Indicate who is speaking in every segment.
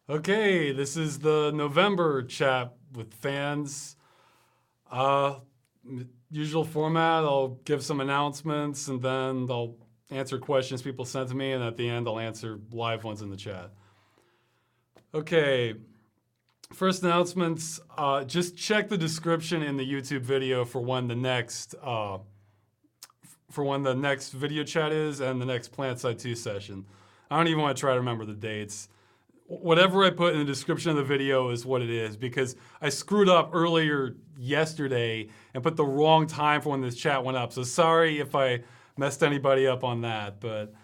Speaker 1: Okay, this is the November chat with fans. Uh, Usual format, I'll give some announcements and then I'll answer questions people sent to me, and at the end I'll answer live ones in the chat. Okay, first announcements, just check the description in the YouTube video for when the next video chat is and the next Planetside 2 session. I don't even want to try to remember the dates. Whatever I put in the description of the video is what it is, because I screwed up earlier yesterday and put the wrong time for when this chat went up. So sorry if I messed anybody up on that, but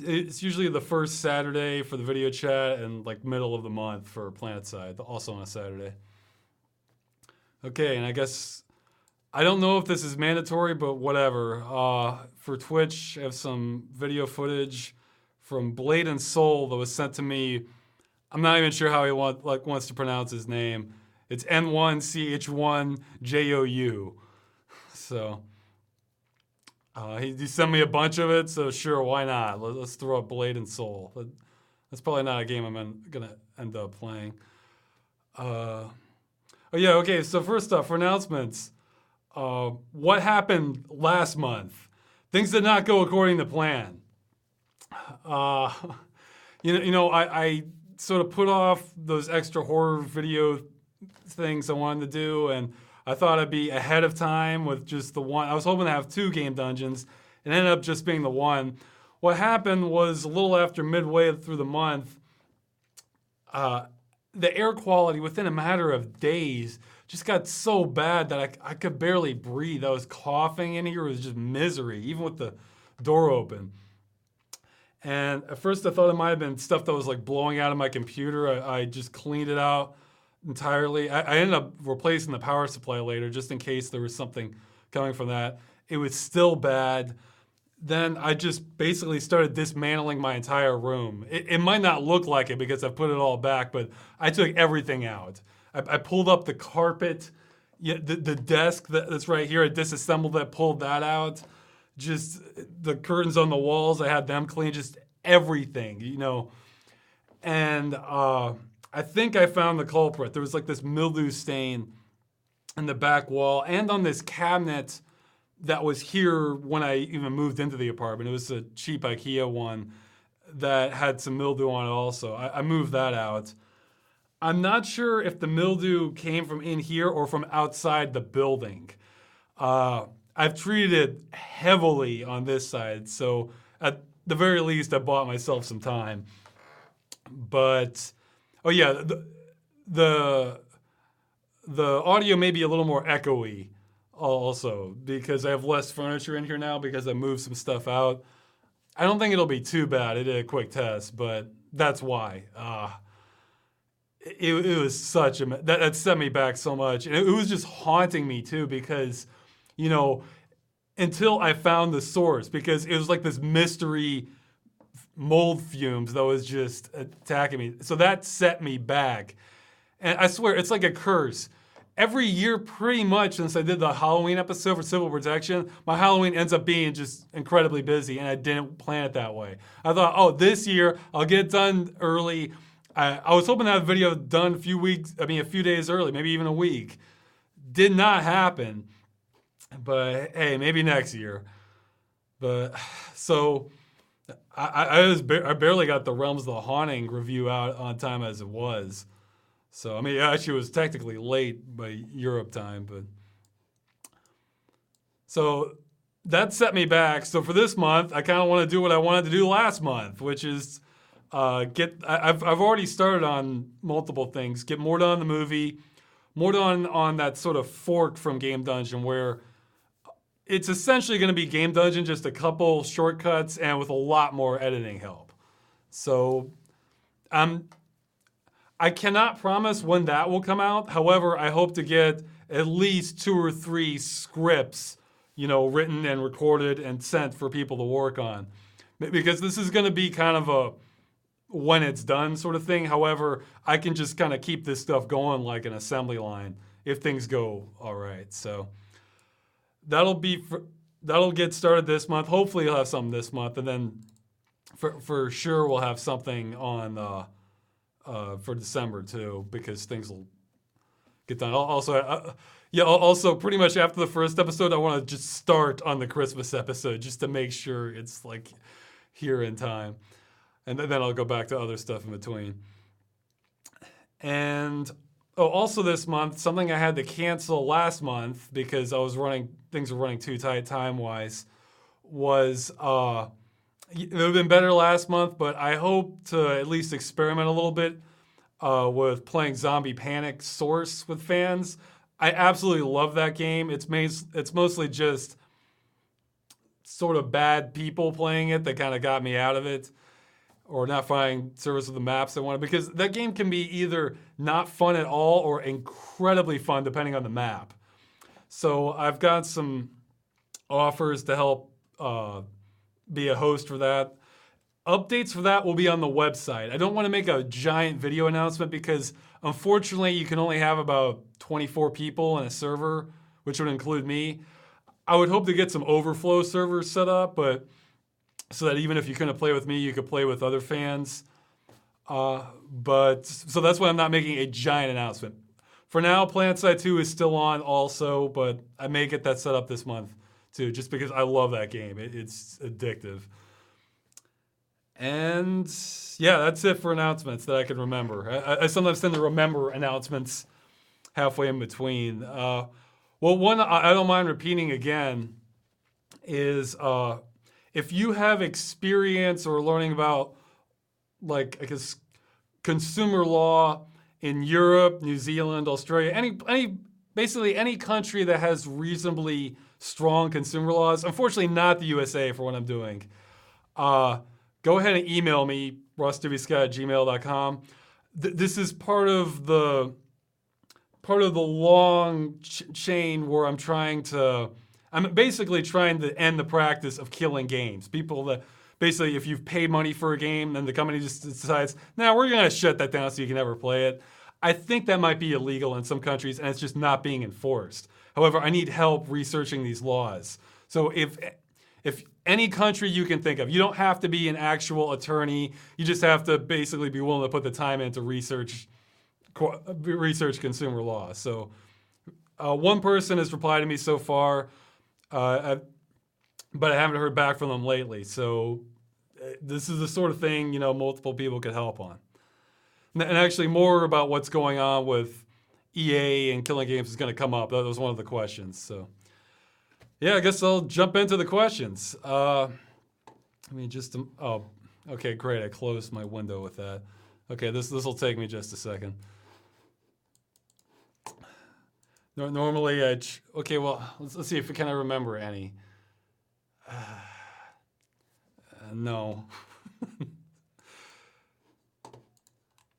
Speaker 1: it's usually the first Saturday for the video chat and like middle of the month for Planetside, also on a Saturday. Okay, and I guess I don't know if this is mandatory, but whatever. For Twitch, I have some video footage from Blade and Soul that was sent to me. I'm not even sure how he wants to pronounce his name. It's N1CH1JOU. So he sent me a bunch of it, so sure, why not? Let's throw up Blade and Soul. That's probably not a game I'm gonna end up playing. Oh yeah, okay, so first off, for announcements, what happened last month? Things did not go according to plan. I sort of put off those extra horror video things I wanted to do, and I thought I'd be ahead of time with just the one. I was hoping to have 2 game dungeons, and ended up just being the one. What happened was a little after midway through the month, the air quality within a matter of days just got so bad that I could barely breathe. I was coughing in here. It was just misery, even with the door open. And at first I thought it might have been stuff that was like blowing out of my computer. I just cleaned it out entirely. I ended up replacing the power supply later just in case there was something coming from that. It was still bad. Then I just basically started dismantling my entire room. It might not look like it because I put it all back, but I took everything out. I pulled up the carpet, the desk that's right here. I disassembled that, pulled that out. Just the curtains on the walls, I had them clean, just everything, And I think I found the culprit. There was like this mildew stain in the back wall and on this cabinet that was here when I even moved into the apartment. It was a cheap IKEA one that had some mildew on it also. I moved that out. I'm not sure if the mildew came from in here or from outside the building. I've treated it heavily on this side, so at the very least, I bought myself some time. But, oh yeah, the audio may be a little more echoey also because I have less furniture in here now because I moved some stuff out. I don't think it'll be too bad. I did a quick test, but that's why. It was such a... That set me back so much. And it was just haunting me too because... until I found the source, because it was like this mystery mold fumes that was just attacking me. So that set me back. And I swear, it's like a curse. Every year, pretty much, since I did the Halloween episode for Civil Protection, my Halloween ends up being just incredibly busy, and I didn't plan it that way. I thought, this year, I'll get it done early. I was hoping to have a video done a few days early, maybe even a week. Did not happen. But hey, maybe next year. But so I barely got the Realms of the Haunting review out on time as it was. So actually it was technically late by Europe time, but so that set me back. So for this month, I kind of want to do what I wanted to do last month, which is I've already started on multiple things. Get more done on the movie, more done on that sort of fork from Game Dungeon where it's essentially going to be Game Dungeon, just a couple shortcuts and with a lot more editing help. So I cannot promise when that will come out. However, I hope to get at least 2 or 3 scripts, written and recorded and sent for people to work on. Because this is going to be kind of a when it's done sort of thing. However, I can just kind of keep this stuff going like an assembly line if things go all right. So... That'll get started this month. Hopefully, I'll have something this month, and then for sure we'll have something on for December too, because things will get done. Also pretty much after the first episode, I want to just start on the Christmas episode just to make sure it's like here in time. And then I'll go back to other stuff in between. And also this month, something I had to cancel last month because things were running too tight time-wise, was it would have been better last month, but I hope to at least experiment a little bit with playing Zombie Panic Source with fans. I absolutely love that game. It's mostly just sort of bad people playing it that kind of got me out of it, or not finding service with the maps I wanted, because that game can be either not fun at all or incredibly fun depending on the map. So I've got some offers to help be a host for that. Updates for that will be on the website. I don't want to make a giant video announcement because unfortunately you can only have about 24 people in a server, which would include me. I would hope to get some overflow servers set up, but so that even if you couldn't play with me, you could play with other fans. So that's why I'm not making a giant announcement. For now, Planetside 2 is still on also, but I may get that set up this month too, just because I love that game. It's addictive. And yeah, that's it for announcements that I can remember. I sometimes tend to remember announcements halfway in between. Well, one I don't mind repeating again is if you have experience or learning about, like, I guess, consumer law in Europe, New Zealand, Australia, basically any country that has reasonably strong consumer laws, unfortunately not the USA for what I'm doing, go ahead and email me, russwsky@gmail.com. This is part of the long chain where I'm basically trying to end the practice of killing games. People that basically, if you've paid money for a game, then the company just decides, we're going to shut that down so you can never play it. I think that might be illegal in some countries, and it's just not being enforced. However, I need help researching these laws. So if any country you can think of, you don't have to be an actual attorney. You just have to basically be willing to put the time in to research consumer law. So one person has replied to me so far, but I haven't heard back from them lately. So this is the sort of thing, multiple people could help on. And actually more about what's going on with EA and killing games is going to come up. That was one of the questions. So yeah, I guess I'll jump into the questions. Okay, great. I closed my window with that. Okay, this will take me just a second. Normally, let's see if can I remember any. No.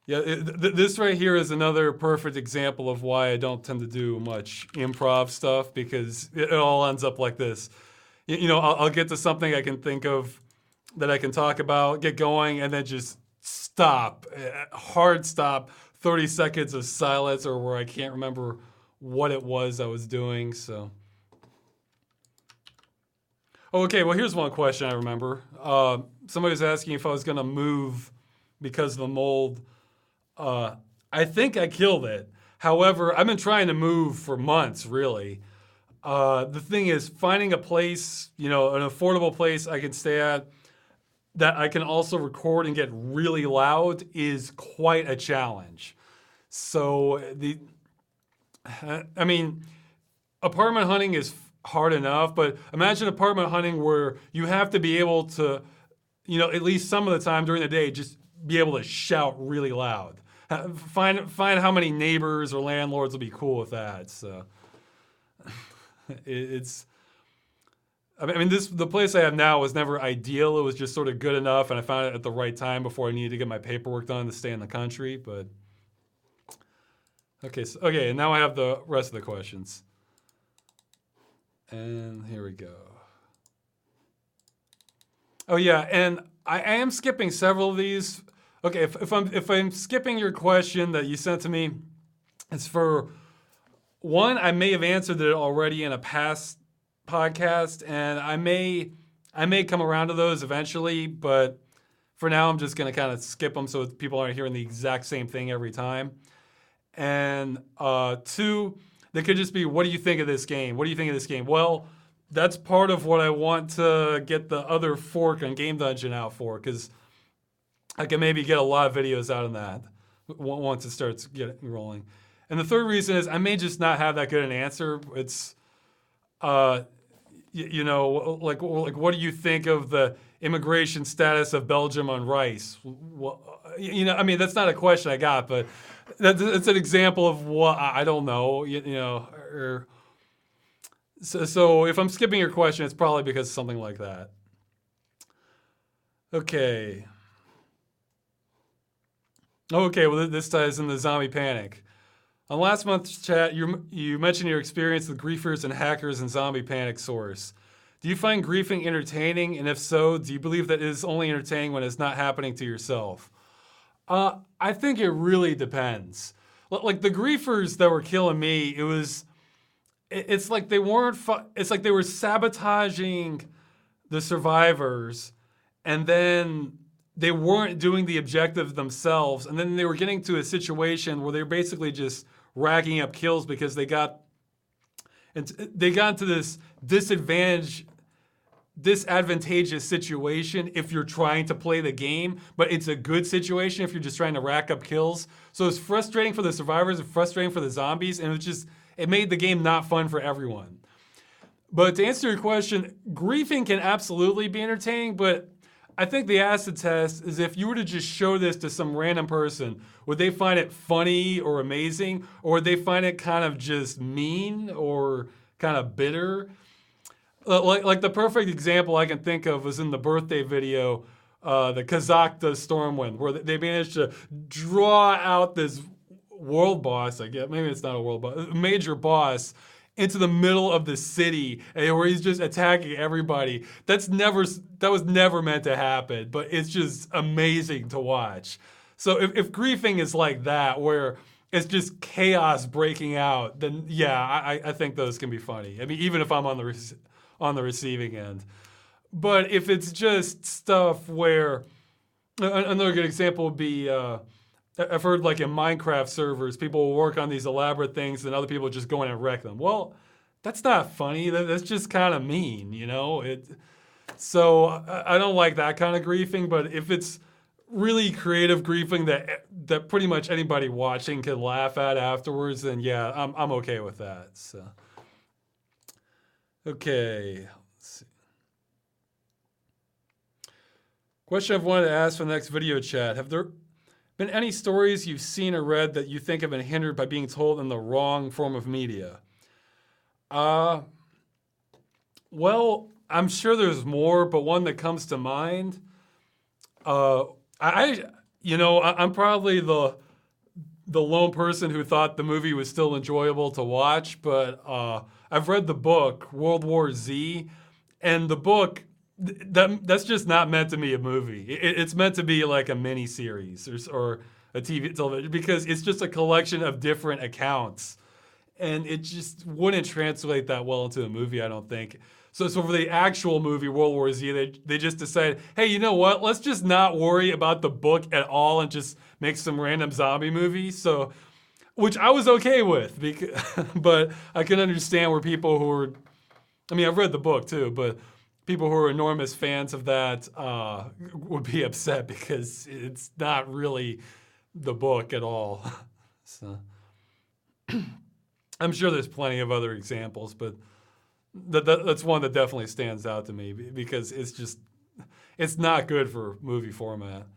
Speaker 1: Yeah, this right here is another perfect example of why I don't tend to do much improv stuff, because it all ends up like this. I'll get to something I can think of that I can talk about, get going, and then just stop. Hard stop. 30 seconds of silence, or where I can't remember what it was I was doing. So, okay. Well, here's one question I remember. Somebody was asking if I was going to move because of the mold. I think I killed it. However, I've been trying to move for months, really. The thing is, finding a place, an affordable place I can stay at that I can also record and get really loud is quite a challenge. So apartment hunting is hard enough, but imagine apartment hunting where you have to be able to, at least some of the time during the day, just be able to shout really loud. Find how many neighbors or landlords will be cool with that. So the place I have now was never ideal. It was just sort of good enough, and I found it at the right time before I needed to get my paperwork done to stay in the country. But okay, and now I have the rest of the questions. And here we go. Oh yeah, and I am skipping several of these. Okay, if I'm skipping your question that you sent to me, it's for one, I may have answered it already in a past podcast, and I may come around to those eventually, but for now, I'm just going to kind of skip them so people aren't hearing the exact same thing every time. And 2, they could just be, what do you think of this game? What do you think of this game? Well, that's part of what I want to get the other fork on Game Dungeon out for, because I can maybe get a lot of videos out of that once it starts getting rolling. And the third reason is I may just not have that good an answer. It's, you know, like what do you think of the immigration status of Belgium on rice? Well, you know, I mean, that's not a question I got, but that's an example of what I don't know, you know. So if I'm skipping your question, it's probably because of something like that. Okay. Okay, well, this ties in the zombie panic. On last month's chat, you mentioned your experience with griefers and hackers and zombie panic source. Do you find griefing entertaining? And if so, do you believe that it is only entertaining when it's not happening to yourself? I think it really depends. Like the griefers that were killing me, it's like they weren't, it's like they were sabotaging the survivors, and then they weren't doing the objective themselves, and then they were getting to a situation where they were basically just racking up kills because they got into this disadvantageous situation if you're trying to play the game, but it's a good situation if you're just trying to rack up kills. So it's frustrating for the survivors and frustrating for the zombies, and it made the game not fun for everyone. But to answer your question, griefing can absolutely be entertaining, but I think the acid test is if you were to just show this to some random person, would they find it funny or amazing, or would they find it kind of just mean or kind of bitter? Like the perfect example I can think of was in the birthday video, the Kazakh Stormwind, where they managed to draw out this world boss, I guess, maybe it's not a world boss, a major boss, into the middle of the city, where he's just attacking everybody. That was never meant to happen, but it's just amazing to watch. So if griefing is like that, where it's just chaos breaking out, then yeah, I think those can be funny. I mean, even if I'm on the receiving end. But if it's just stuff where, another good example would be, I've heard like in Minecraft servers, people will work on these elaborate things and other people just go in and wreck them. Well, that's not funny. That's just kind of mean, you know? So I don't like that kind of griefing, but if it's really creative griefing that pretty much anybody watching can laugh at afterwards, then yeah, I'm okay with that. So. Okay, let's see. Question I've wanted to ask for the next video chat. Have there been any stories you've seen or read that you think have been hindered by being told in the wrong form of media? Well, I'm sure there's more, but one that comes to mind, I'm probably the lone person who thought the movie was still enjoyable to watch, but I've read the book, World War Z, and the book, that's just not meant to be a movie. It's meant to be like a mini series or a television, because it's just a collection of different accounts, and it just wouldn't translate that well into a movie, I don't think. So for the actual movie, World War Z, they just decided, hey, you know what? Let's just not worry about the book at all and just make some random zombie movie. So, which I was okay with, but I can understand where people who are, I mean, I've read the book too, but people who are enormous fans of that would be upset because it's not really the book at all. So, I'm sure there's plenty of other examples, but that's one that definitely stands out to me because it's not good for movie format.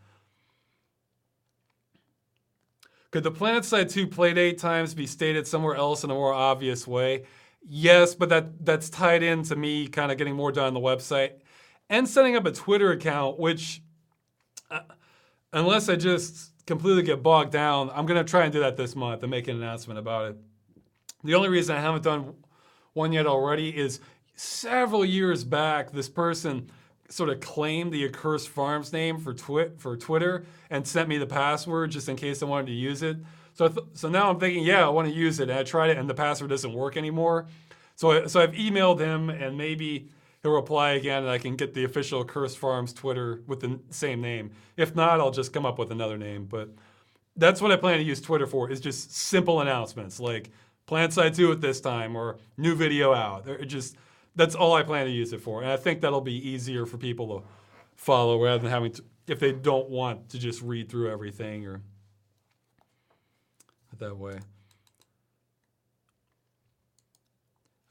Speaker 1: Could the Planetside 2 playdate times be stated somewhere else in a more obvious way? Yes, but that's tied into me kind of getting more done on the website and setting up a Twitter account, which, unless I just completely get bogged down, I'm going to try and do that this month and make an announcement about it. The only reason I haven't done one yet already is several years back, this person sort of claimed the Accursed Farms name for Twitter and sent me the password just in case I wanted to use it. So now I'm thinking, yeah, I want to use it. And I tried it and the password doesn't work anymore. So I've emailed him and maybe he'll reply again and I can get the official Accursed Farms Twitter with the same name. If not, I'll just come up with another name. But that's what I plan to use Twitter for, is just simple announcements like Planetside 2 at this time or new video out. That's all I plan to use it for. And I think that'll be easier for people to follow rather than having to, if they don't want to just read through everything or that way.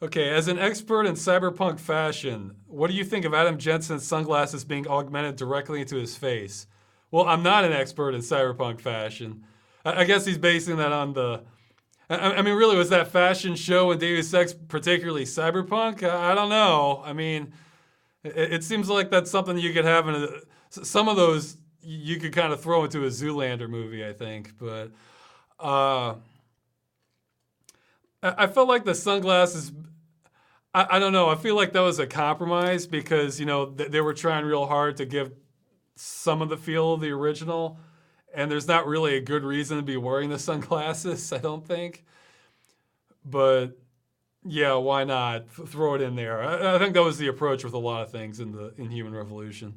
Speaker 1: Okay, as an expert in cyberpunk fashion, what do you think of Adam Jensen's sunglasses being augmented directly into his face? Well, I'm not an expert in cyberpunk fashion. I guess he's basing that on the... I mean, really, was that fashion show in Deus Ex particularly cyberpunk? I don't know. I mean, it seems like that's something you could have in some of those you could kind of throw into a Zoolander movie, I think. But I felt like the sunglasses... I don't know. I feel like that was a compromise because, you know, they were trying real hard to give some of the feel of the original, and there's not really a good reason to be wearing the sunglasses, I don't think. But yeah, why not throw it in there? I think that was the approach with a lot of things in Human Revolution.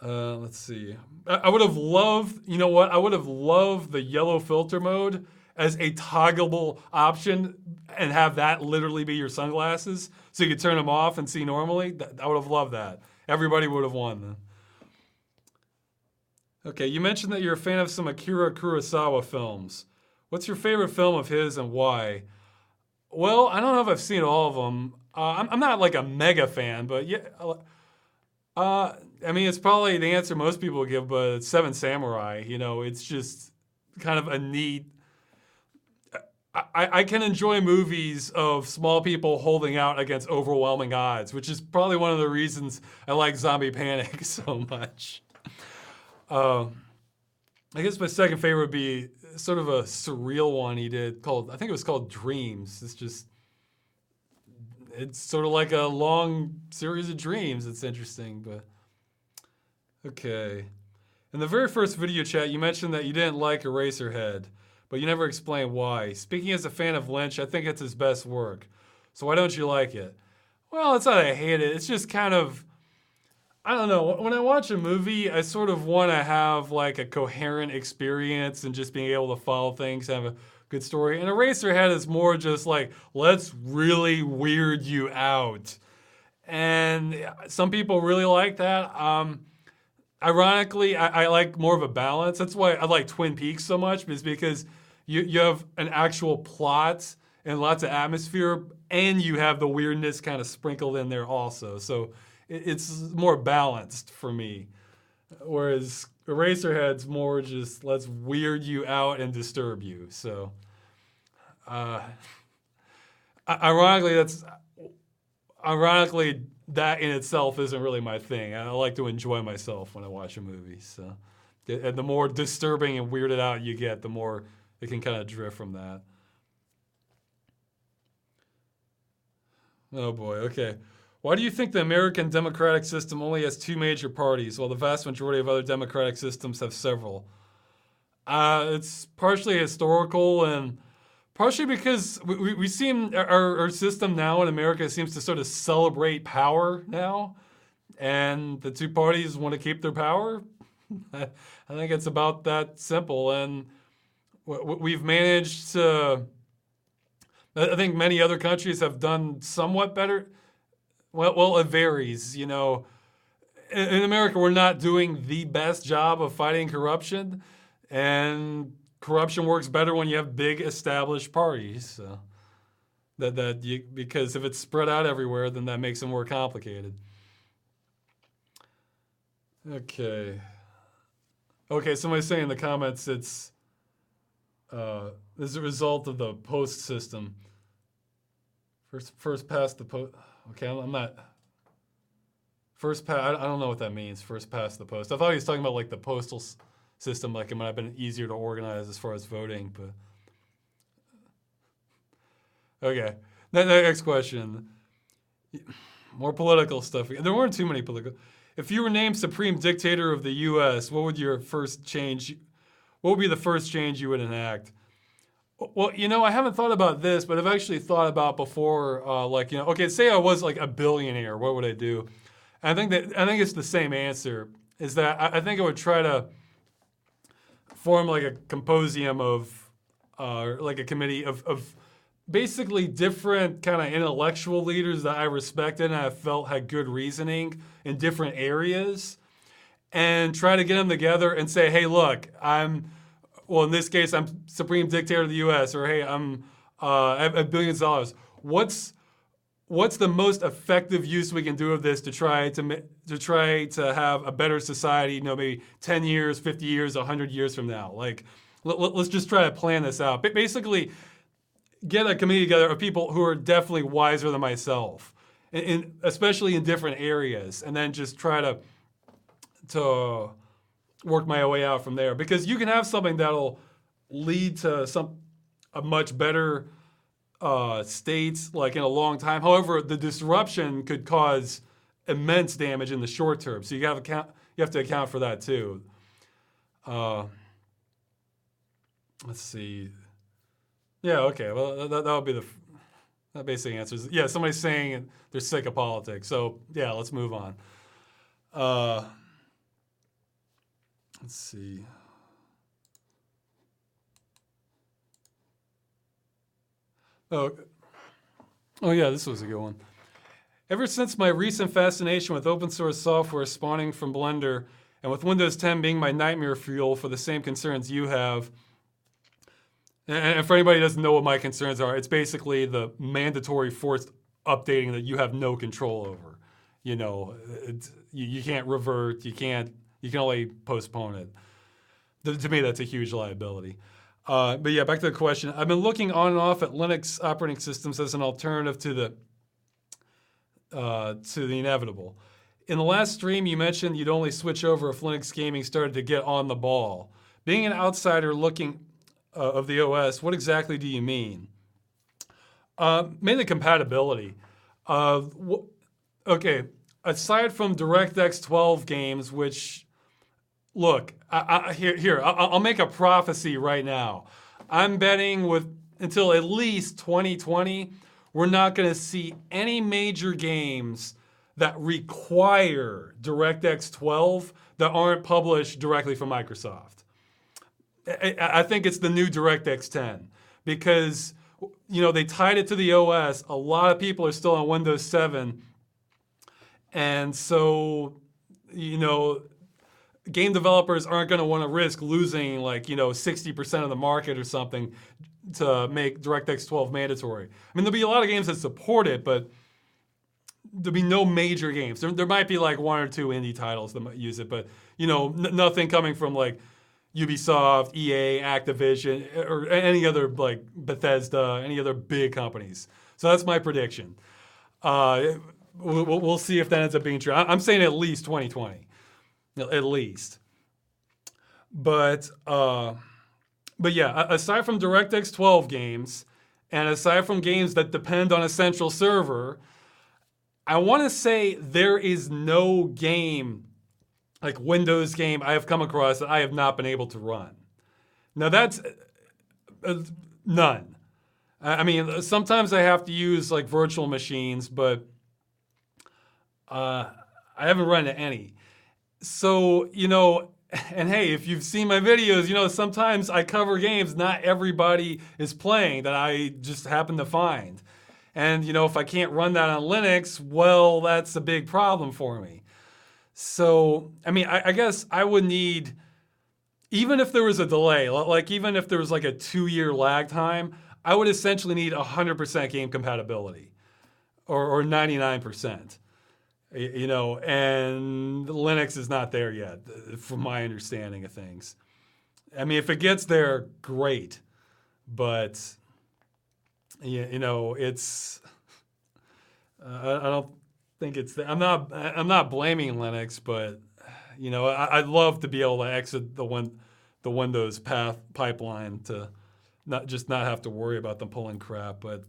Speaker 1: Let's see. I would have loved, you know what? I would have loved the yellow filter mode as a toggleable option and have that literally be your sunglasses so you could turn them off and see normally. I would have loved that. Everybody would have won then. Okay, you mentioned that you're a fan of some Akira Kurosawa films. What's your favorite film of his and why? Well, I don't know if I've seen all of them. I'm not like a mega fan, but yeah. I mean, it's probably the answer most people give, but it's Seven Samurai. You know, it's just kind of a neat... I can enjoy movies of small people holding out against overwhelming odds, which is probably one of the reasons I like Zombie Panic so much. I guess my second favorite would be sort of a surreal one he did called, I think it was called Dreams. It's sort of like a long series of dreams. It's interesting, but okay. In the very first video chat, you mentioned that you didn't like Eraserhead, but you never explained why. Speaking as a fan of Lynch, I think it's his best work. So why don't you like it? Well, it's not that I hate it. It's just kind of, I don't know. When I watch a movie, I sort of want to have like a coherent experience and just being able to follow things, have a good story. And Eraserhead is more just like, let's really weird you out. And some people really like that. Ironically, I like more of a balance. That's why I like Twin Peaks so much, is because you have an actual plot and lots of atmosphere, and you have the weirdness kind of sprinkled in there also. So it's more balanced for me. Whereas Eraserhead's more just, let's weird you out and disturb you. So, ironically, that in itself isn't really my thing. I like to enjoy myself when I watch a movie. So, and the more disturbing and weirded out you get, the more it can kind of drift from that. Oh boy, okay. Why do you think the American democratic system only has 2 major parties, while the vast majority of other democratic systems have several? It's partially historical and partially because we seem, our system now in America seems to sort of celebrate power now, and the 2 parties want to keep their power. I think it's about that simple, and we've managed to, I think many other countries have done somewhat better. Well, it varies, you know. In America, we're not doing the best job of fighting corruption, and corruption works better when you have big established parties. So because if it's spread out everywhere, then that makes it more complicated. Okay, somebody's saying in the comments it's as a result of the post system. First past the post. Okay, I'm not. First pass. I don't know what that means. First past the post. I thought he was talking about like the postal system. Like it might have been easier to organize as far as voting, but okay. Next question. More political stuff. There weren't too many political. If you were named supreme dictator of the U.S., what would be the first change you would enact? Well, I haven't thought about this, but I've actually thought about before, okay, say I was like a billionaire, what would I do? I think it's the same answer. Is that I think I would try to form like a composium of, like a committee of basically different kind of intellectual leaders that I respected and I felt had good reasoning in different areas, and try to get them together and say, hey, look, well, in this case, I'm supreme dictator of the U.S., or hey, I have billions of dollars. What's the most effective use we can do of this to try to have a better society? Maybe 10 years, 50 years, 100 years from now. Like, let's just try to plan this out. But basically, get a committee together of people who are definitely wiser than myself, especially in different areas, and then just try to work my way out from there. Because you can have something that'll lead to a much better states like in a long time. However, the disruption could cause immense damage in the short term. So you have to account for that too. Let's see. Yeah, okay. Well, that would be that basically answers. Yeah, somebody's saying they're sick of politics. So yeah, let's move on. Let's see. Oh yeah, this was a good one. Ever since my recent fascination with open source software spawning from Blender, and with Windows 10 being my nightmare fuel for the same concerns you have, and for anybody who doesn't know what my concerns are, it's basically the mandatory forced updating that you have no control over. You can't revert, you can only postpone it. To me, that's a huge liability. But yeah, back to the question. I've been looking on and off at Linux operating systems as an alternative to the inevitable. In the last stream, you mentioned you'd only switch over if Linux gaming started to get on the ball. Being an outsider looking of the OS, what exactly do you mean? Mainly compatibility. Okay, aside from DirectX 12 games, which, look, I'll make a prophecy right now. I'm betting until at least 2020, we're not going to see any major games that require DirectX 12 that aren't published directly from Microsoft. I think it's the new DirectX 10 because, they tied it to the OS. A lot of people are still on Windows 7. And so, game developers aren't going to want to risk losing 60% of the market or something to make DirectX 12 mandatory. I mean, there'll be a lot of games that support it, but there'll be no major games. There might be like one or two indie titles that might use it, but nothing coming from like Ubisoft, EA, Activision, or any other like Bethesda, any other big companies. So that's my prediction. We'll see if that ends up being true. I'm saying at least 2020, at least. But yeah, aside from DirectX 12 games, and aside from games that depend on a central server, I want to say there is no game, like Windows game, I have come across that I have not been able to run. Now that's none. I mean, sometimes I have to use like virtual machines, but I haven't run into any. So, and hey, if you've seen my videos, sometimes I cover games not everybody is playing that I just happen to find. And, if I can't run that on Linux, well, that's a big problem for me. So, I mean, I guess I would need, even if there was a delay, like even if there was like a 2-year lag time, I would essentially need 100% game compatibility or 99%. And Linux is not there yet, from my understanding of things. I mean, if it gets there, great. But, it's, I don't think it's, I'm not blaming Linux, but, I'd love to be able to exit the Windows pipeline to not have to worry about them pulling crap. But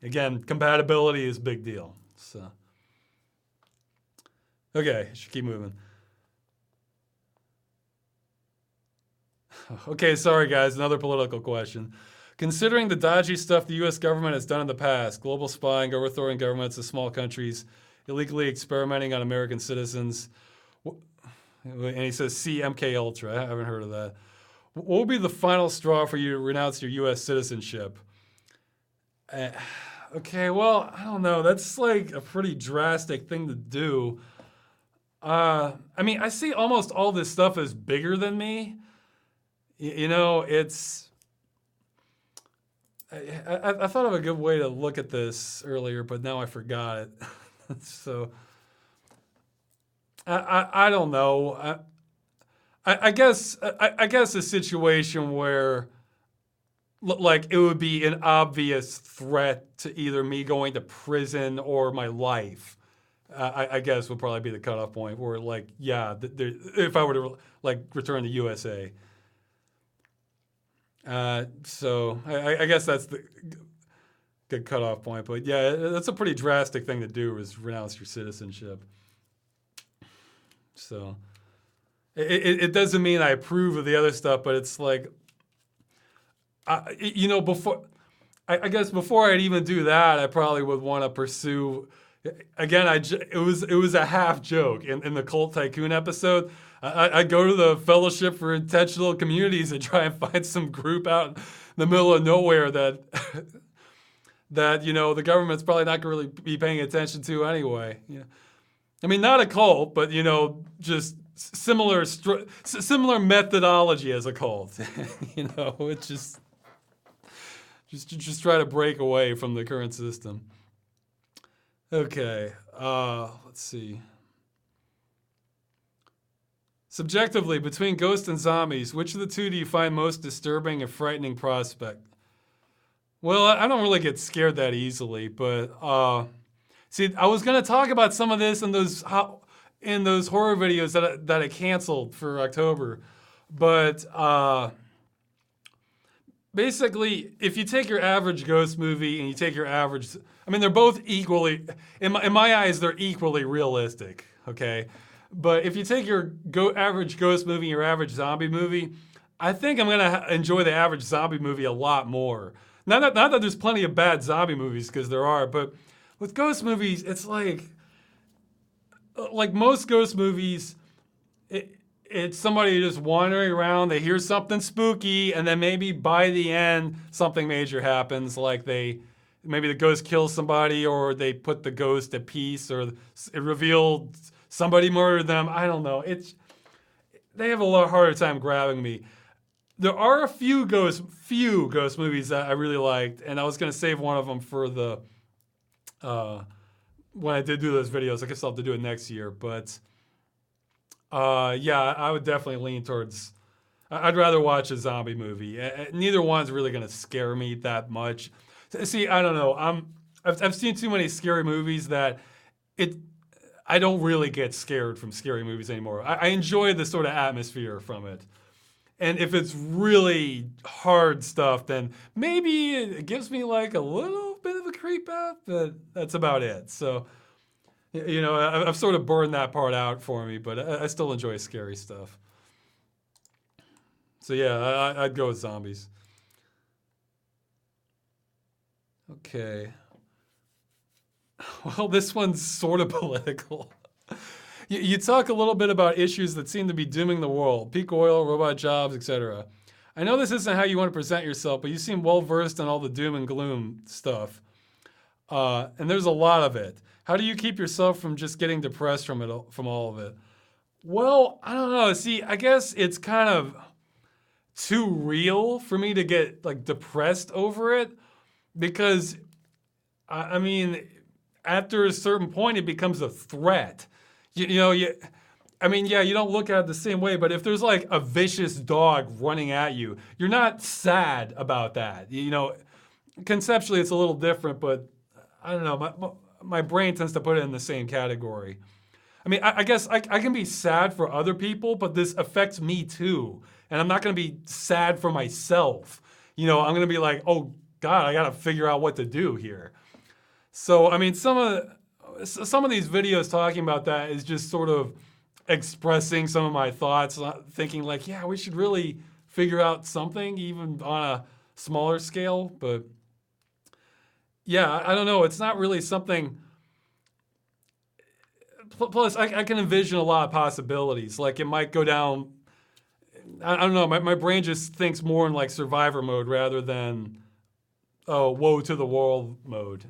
Speaker 1: again, compatibility is a big deal. So. Okay, should keep moving. Okay, sorry guys, another political question. Considering the dodgy stuff the U.S. government has done in the past, global spying, overthrowing governments of small countries, illegally experimenting on American citizens, and he says, see MK Ultra. I haven't heard of that. What will be the final straw for you to renounce your U.S. citizenship? Okay, well, I don't know. That's like a pretty drastic thing to do. I mean, I see almost all this stuff as bigger than me. You know, it's... I thought of a good way to look at this earlier, but now I forgot it. So, I don't know. I guess a situation where, like, it would be an obvious threat to either me going to prison or my life. I guess would probably be the cutoff point where, like, yeah, if I were to like return to USA. So I guess that's the good cutoff point. But yeah, that's a pretty drastic thing to do, is renounce your citizenship. So it doesn't mean I approve of the other stuff, but it's like, you know, I guess before I'd even do that, I probably would want to pursue. Again, it was a half joke in the Cult Tycoon episode. I go to the Fellowship for Intentional Communities and try and find some group out in the middle of nowhere that you know the government's probably not going to really be paying attention to anyway. Yeah, I mean, not a cult, but you know, just similar methodology as a cult. You know, it's just try to break away from the current system. Okay, let's see. Subjectively, between ghosts and zombies, which of the two do you find most disturbing and frightening prospect? Well, I don't really get scared that easily, but see, I was gonna talk about some of this in those horror videos that I canceled for October, but basically, if you take your average ghost movie and you take your average, I mean, they're both equally, in my eyes, they're equally realistic, okay? But if you take your average ghost movie and your average zombie movie, I think I'm gonna enjoy the average zombie movie a lot more. Not that there's plenty of bad zombie movies, because there are, but with ghost movies, it's like most ghost movies, it's somebody just wandering around, they hear something spooky, and then maybe by the end, something major happens, like maybe the ghost kills somebody, or they put the ghost at peace, or it revealed somebody murdered them. I don't know. They have a lot harder time grabbing me. There are a few ghost movies that I really liked, and I was gonna save one of them for the when I did do those videos. I guess I'll have to do it next year, but yeah, I would definitely lean towards. I'd rather watch a zombie movie. Neither one's really gonna scare me that much. See, I don't know. I've seen too many scary movies that I don't really get scared from scary movies anymore. I enjoy the sort of atmosphere from it. And if it's really hard stuff, then maybe it gives me like a little bit of a creep out, but that's about it. So, you know, I've sort of burned that part out for me, but I still enjoy scary stuff. So yeah, I'd go with zombies. Okay. Well, this one's sort of political. You talk a little bit about issues that seem to be dooming the world, peak oil, robot jobs, etc. I know this isn't how you want to present yourself, but you seem well-versed in all the doom and gloom stuff. And there's a lot of it. How do you keep yourself from just getting depressed from all of it? Well, I don't know. See, I guess it's kind of too real for me to get like depressed over it, because I mean, after a certain point, it becomes a threat. I mean, yeah, you don't look at it the same way, but if there's like a vicious dog running at you, you're not sad about that. You know, conceptually it's a little different, but I don't know, my brain tends to put it in the same category. I mean, I guess I can be sad for other people, but this affects me too. And I'm not gonna be sad for myself. You know, I'm gonna be like, oh God, I gotta figure out what to do here. So, I mean, some of these videos talking about that is just sort of expressing some of my thoughts, thinking like, yeah, we should really figure out something even on a smaller scale. But yeah, I don't know. It's not really something. Plus, I can envision a lot of possibilities. Like it might go down. I don't know. My brain just thinks more in like survivor mode rather than woe to the world mode.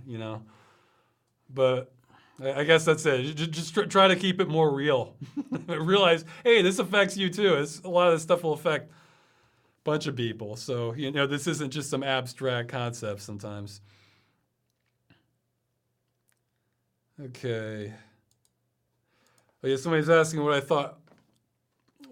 Speaker 1: But I guess that's it. Just try to keep it more real. Realize, hey, this affects you too. A lot of this stuff will affect a bunch of people. So this isn't just some abstract concept sometimes. Okay. Oh, yeah, somebody's asking what I thought.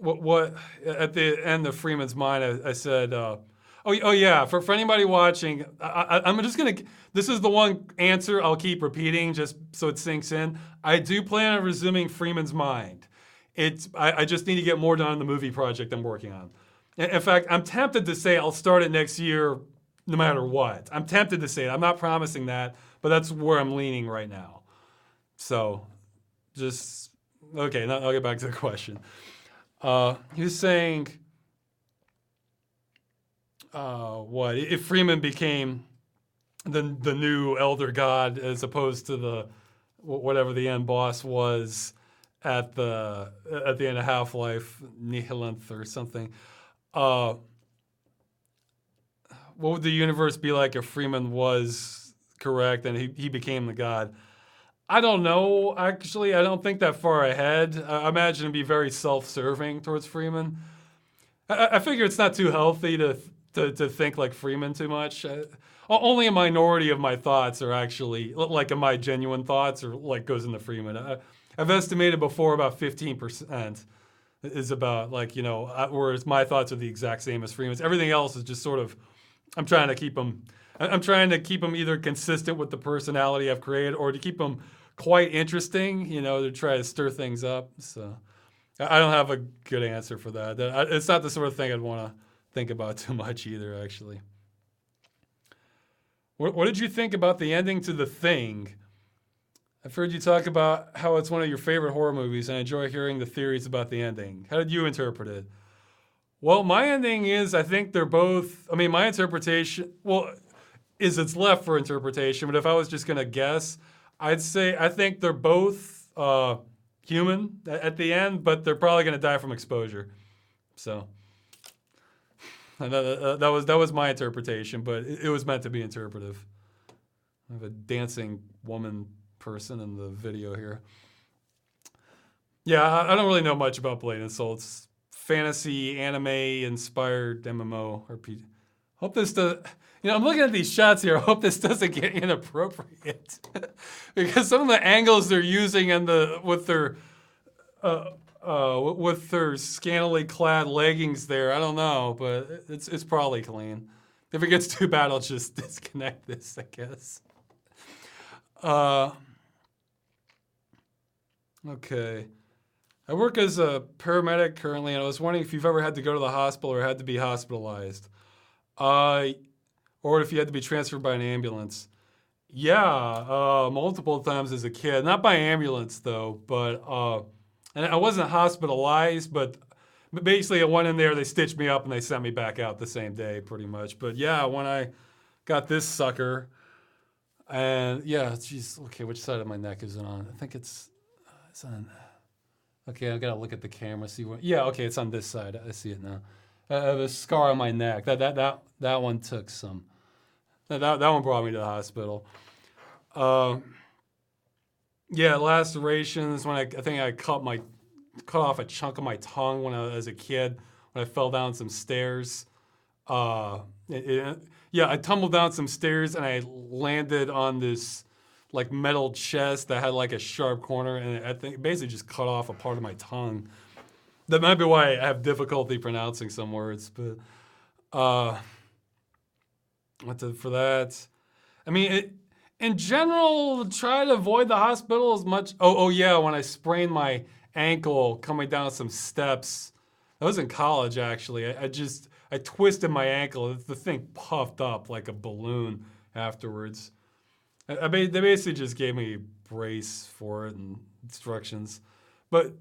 Speaker 1: What at the end of Freeman's Mind, I said, oh yeah, for anybody watching, I'm just gonna. This is the one answer I'll keep repeating just so it sinks in. I do plan on resuming Freeman's Mind. I just need to get more done on the movie project I'm working on. In fact, I'm tempted to say I'll start it next year, no matter what. I'm tempted to say it. I'm not promising that, but that's where I'm leaning right now. So, just okay. Now I'll get back to the question. He was saying, what if Freeman became the new elder god as opposed to the whatever the end boss was at the end of Half-Life, Nihilanth or something. What would the universe be like if Freeman was correct and he became the god? I don't know, actually. I don't think that far ahead. I imagine it'd be very self-serving towards Freeman. I figure it's not too healthy to think like Freeman too much. Only a minority of my thoughts are actually, like my genuine thoughts, or like goes into Freeman. I've estimated before about 15% is about whereas my thoughts are the exact same as Freeman's. Everything else is just sort of, I'm trying to keep them either consistent with the personality I've created or to keep them quite interesting, to try to stir things up. So I don't have a good answer for that. It's not the sort of thing I'd want to think about too much either, actually. What did you think about the ending to The Thing? I've heard you talk about how it's one of your favorite horror movies, and I enjoy hearing the theories about the ending. How did you interpret it? Well, my ending is, I think they're both, my interpretation, is it's left for interpretation, but if I was just going to guess, I'd say I think they're both human at the end, but they're probably going to die from exposure. So that was my interpretation, but it was meant to be interpretive. I have a dancing woman person in the video here. Yeah, I don't really know much about Blade and Soul. It's fantasy, anime-inspired MMO RPG. Hope this does. I'm looking at these shots here. I hope this doesn't get inappropriate, because some of the angles they're using and with their scantily clad leggings there, I don't know, but it's probably clean. If it gets too bad, I'll just disconnect this, I guess. Okay. I work as a paramedic currently, and I was wondering if you've ever had to go to the hospital or had to be hospitalized. Or if you had to be transferred by an ambulance. Yeah, multiple times as a kid. Not by ambulance, though, but and I wasn't hospitalized, but basically I went in there, they stitched me up, and they sent me back out the same day, pretty much. But yeah, when I got this sucker, and yeah, geez, okay, which side of my neck is it on? I think it's on. Okay, I've got to look at the camera, see what. Yeah, okay, it's on this side. I see it now. I have a scar on my neck. That one took some. That one brought me to the hospital. Yeah, lacerations. When I think I cut off a chunk of my tongue when I was a kid when I fell down some stairs. I tumbled down some stairs and I landed on this like metal chest that had like a sharp corner, and I think it basically just cut off a part of my tongue. That might be why I have difficulty pronouncing some words, but for that, in general, try to avoid the hospital as much. Oh yeah, when I sprained my ankle coming down some steps, that was in college actually. I twisted my ankle. The thing puffed up like a balloon afterwards. They basically just gave me a brace for it and instructions. But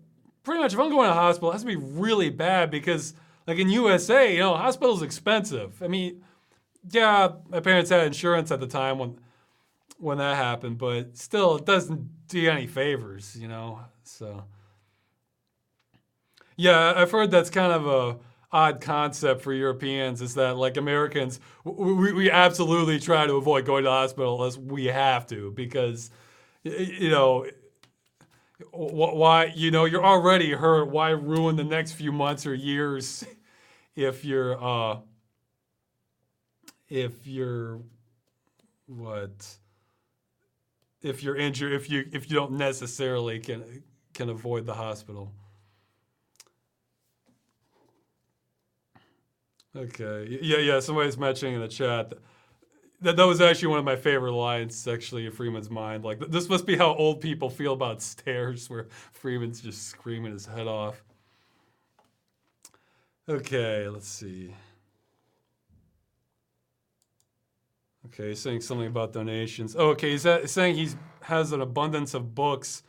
Speaker 1: pretty much if I'm going to the hospital, it has to be really bad because, like in USA, hospital's expensive. Yeah, my parents had insurance at the time when that happened, but still, it doesn't do you any favors, you know. So yeah, I've heard that's kind of a odd concept for Europeans. Is that like Americans, we absolutely try to avoid going to the hospital unless we have to because you know why you're already hurt. Why ruin the next few months or years if you're if you're what if you're injured if you don't necessarily can avoid the hospital. Okay. Yeah. Somebody's mentioning in the chat that was actually one of my favorite lines, actually, in Freeman's mind. Like, this must be how old people feel about stairs, where Freeman's just screaming his head off. Okay, let's see. Okay, he's saying something about donations. Oh, okay, he's saying he has an abundance of books,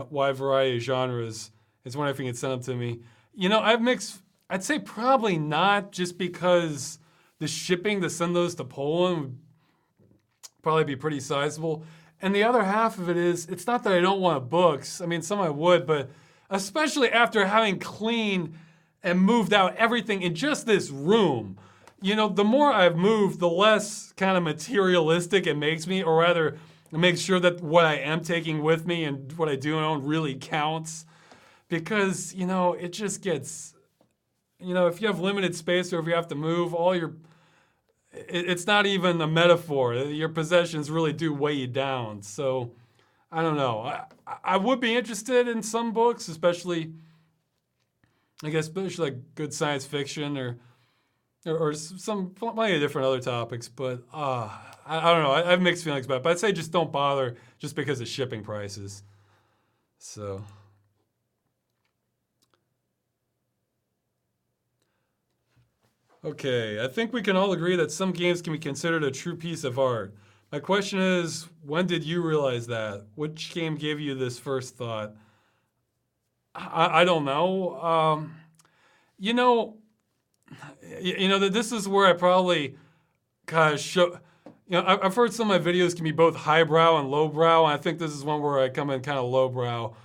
Speaker 1: wide variety of genres. He's wondering if he can send them to me. I've mixed. I'd say probably not, just because the shipping to send those to Poland would probably be pretty sizable. And the other half of it is, it's not that I don't want books. I mean, some I would, but especially after having cleaned and moved out everything in just this room. The more I've moved, the less kind of materialistic it makes me, or rather, it makes sure that what I am taking with me and what I do own really counts. Because, it just gets, if you have limited space or if you have to move, it's not even a metaphor. Your possessions really do weigh you down. So, I don't know. I would be interested in some books, especially like good science fiction or some plenty of different other topics. But I don't know. I have mixed feelings about it. But I'd say just don't bother just because of shipping prices. So. Okay, I think we can all agree that some games can be considered a true piece of art. My question is, when did you realize that? Which game gave you this first thought? I don't know. You know, that this is where I probably kind of show. I've heard some of my videos can be both highbrow and lowbrow, and I think this is one where I come in kind of lowbrow.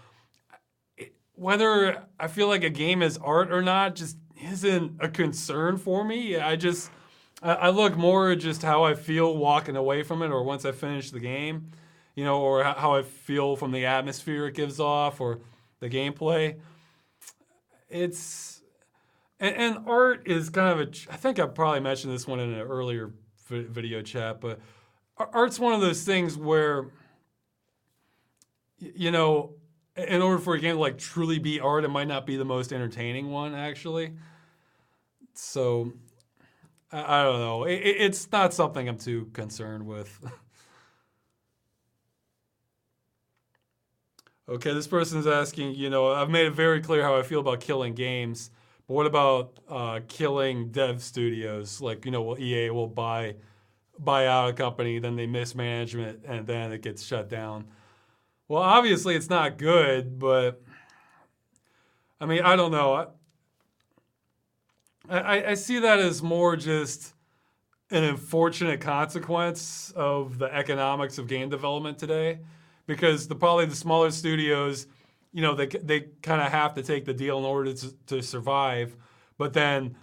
Speaker 1: Whether I feel like a game is art or not just isn't a concern for me. I look more at just how I feel walking away from it, or once I finish the game, or how I feel from the atmosphere it gives off, or the gameplay. And art is kind of I think I probably mentioned this one in an earlier video chat, but art's one of those things where, in order for a game to like truly be art, it might not be the most entertaining one, actually. So, I don't know. It's not something I'm too concerned with. Okay, this person's asking, I've made it very clear how I feel about killing games, but what about killing dev studios? Like, EA will buy out a company, then they mismanagement, and then it gets shut down. Well, obviously it's not good, but I mean, I don't know. I see that as more just an unfortunate consequence of the economics of game development today, because probably the smaller studios, they kind of have to take the deal in order to survive, but then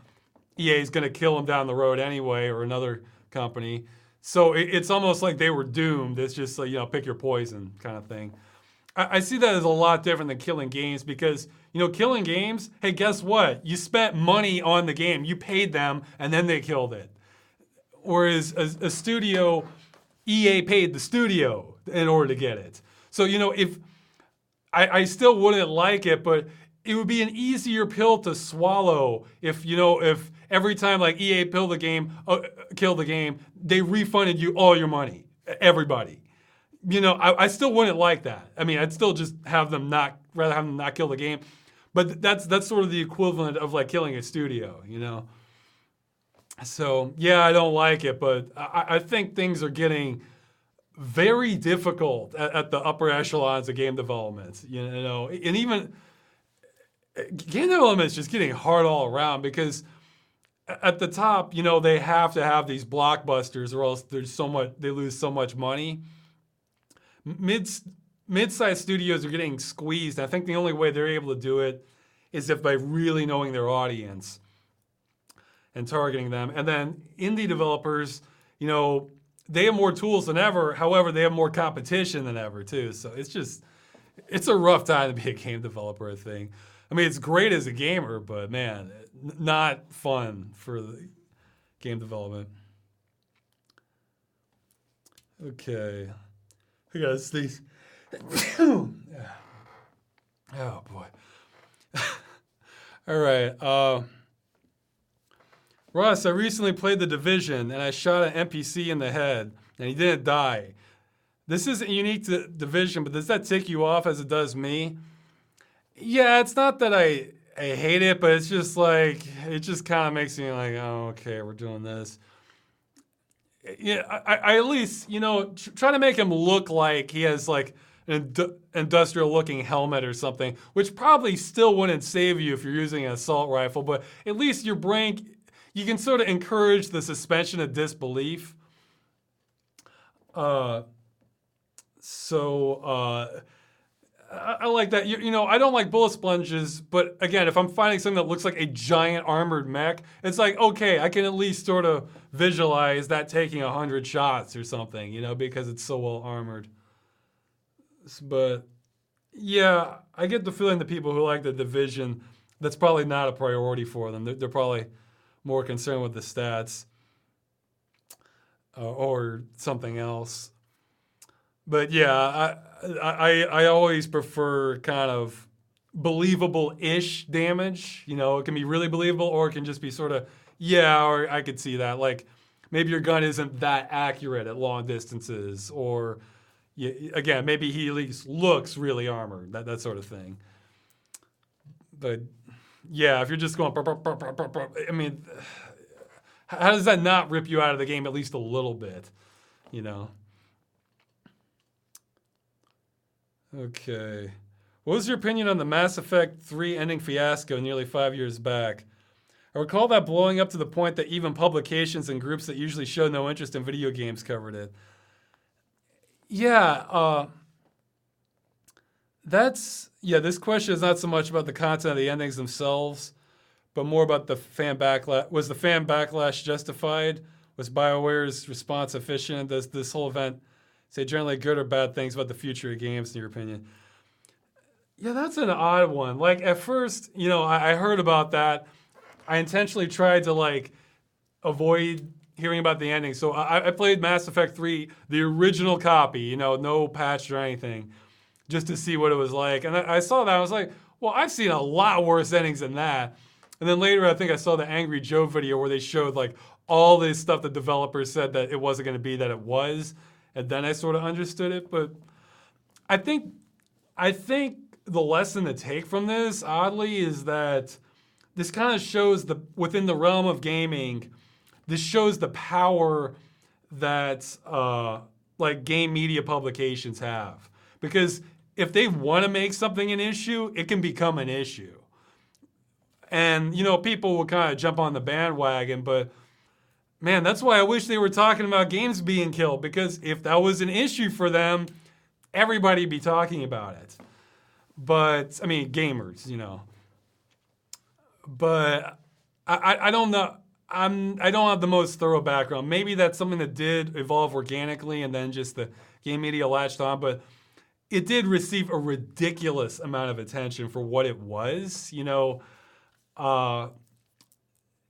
Speaker 1: EA is going to kill them down the road anyway, or another company. So it's almost like they were doomed. It's just like, pick your poison kind of thing. I see that as a lot different than killing games, because, killing games, hey, guess what? You spent money on the game. You paid them, and then they killed it. Whereas a studio, EA paid the studio in order to get it. So, if I still wouldn't like it, but it would be an easier pill to swallow if every time like EA killed the game, they refunded you all your money, everybody. I still wouldn't like that. I mean, I'd still just rather have them not kill the game. But that's sort of the equivalent of like killing a studio, So yeah, I don't like it, but I think things are getting very difficult at the upper echelons of game development, and even game development is just getting hard all around, because at the top, they have to have these blockbusters, or else they lose so much money. Mid mid-sized studios are getting squeezed. I think the only way they're able to do it is if by really knowing their audience and targeting them. And then indie developers, they have more tools than ever. However, they have more competition than ever too. So it's a rough time to be a game developer, I think. I mean, it's great as a gamer, but man, not fun for the game development. Okay. I gotta sneeze. Oh boy. All right. Ross, I recently played The Division and I shot an NPC in the head and he didn't die. This isn't unique to Division, but does that tick you off as it does me? Yeah, it's not that I hate it, but it's just like, it just kind of makes me like, oh, okay, we're doing this. Yeah, I at least, try to make him look like he has like an industrial looking helmet or something, which probably still wouldn't save you if you're using an assault rifle, but at least your brain, you can sort of encourage the suspension of disbelief. I like that. I don't like bullet sponges, but again, if I'm finding something that looks like a giant armored mech, it's like, okay, I can at least sort of visualize that taking 100 shots or something, because it's so well armored. But yeah, I get the feeling that people who like The Division, that's probably not a priority for them. They're probably more concerned with the stats or something else. But yeah, I always prefer kind of believable-ish damage. It can be really believable, or it can just be sort of, yeah, or I could see that. Like, maybe your gun isn't that accurate at long distances, or, again, maybe he at least looks really armored, that sort of thing. But yeah, if you're just going, I mean, how does that not rip you out of the game at least a little bit, Okay. What was your opinion on the Mass Effect 3 ending fiasco nearly 5 years back? I recall that blowing up to the point that even publications and groups that usually show no interest in video games covered it. Yeah, this question is not so much about the content of the endings themselves, but more about the fan backlash. Was the fan backlash justified? Was BioWare's response efficient? Does this whole event say generally good or bad things about the future of games, in your opinion? Yeah, that's an odd one. Like, at first, I heard about that. I intentionally tried to, avoid hearing about the ending. So I played Mass Effect 3, the original copy, no patch or anything, just to see what it was like. And I saw that. I was like, well, I've seen a lot worse endings than that. And then later, I think I saw the Angry Joe video where they showed, all this stuff the developers said that it wasn't going to be that it was. And then I sort of understood it. But I think the lesson to take from this, oddly, is that this kind of shows within the realm of gaming, this shows the power that game media publications have. Because if they want to make something an issue, it can become an issue. And, people will kind of jump on the bandwagon, but man, that's why I wish they were talking about games being killed, because if that was an issue for them, everybody'd be talking about it. But, I mean, gamers, But I don't know. I don't have the most thorough background. Maybe that's something that did evolve organically and then just the game media latched on, but it did receive a ridiculous amount of attention for what it was,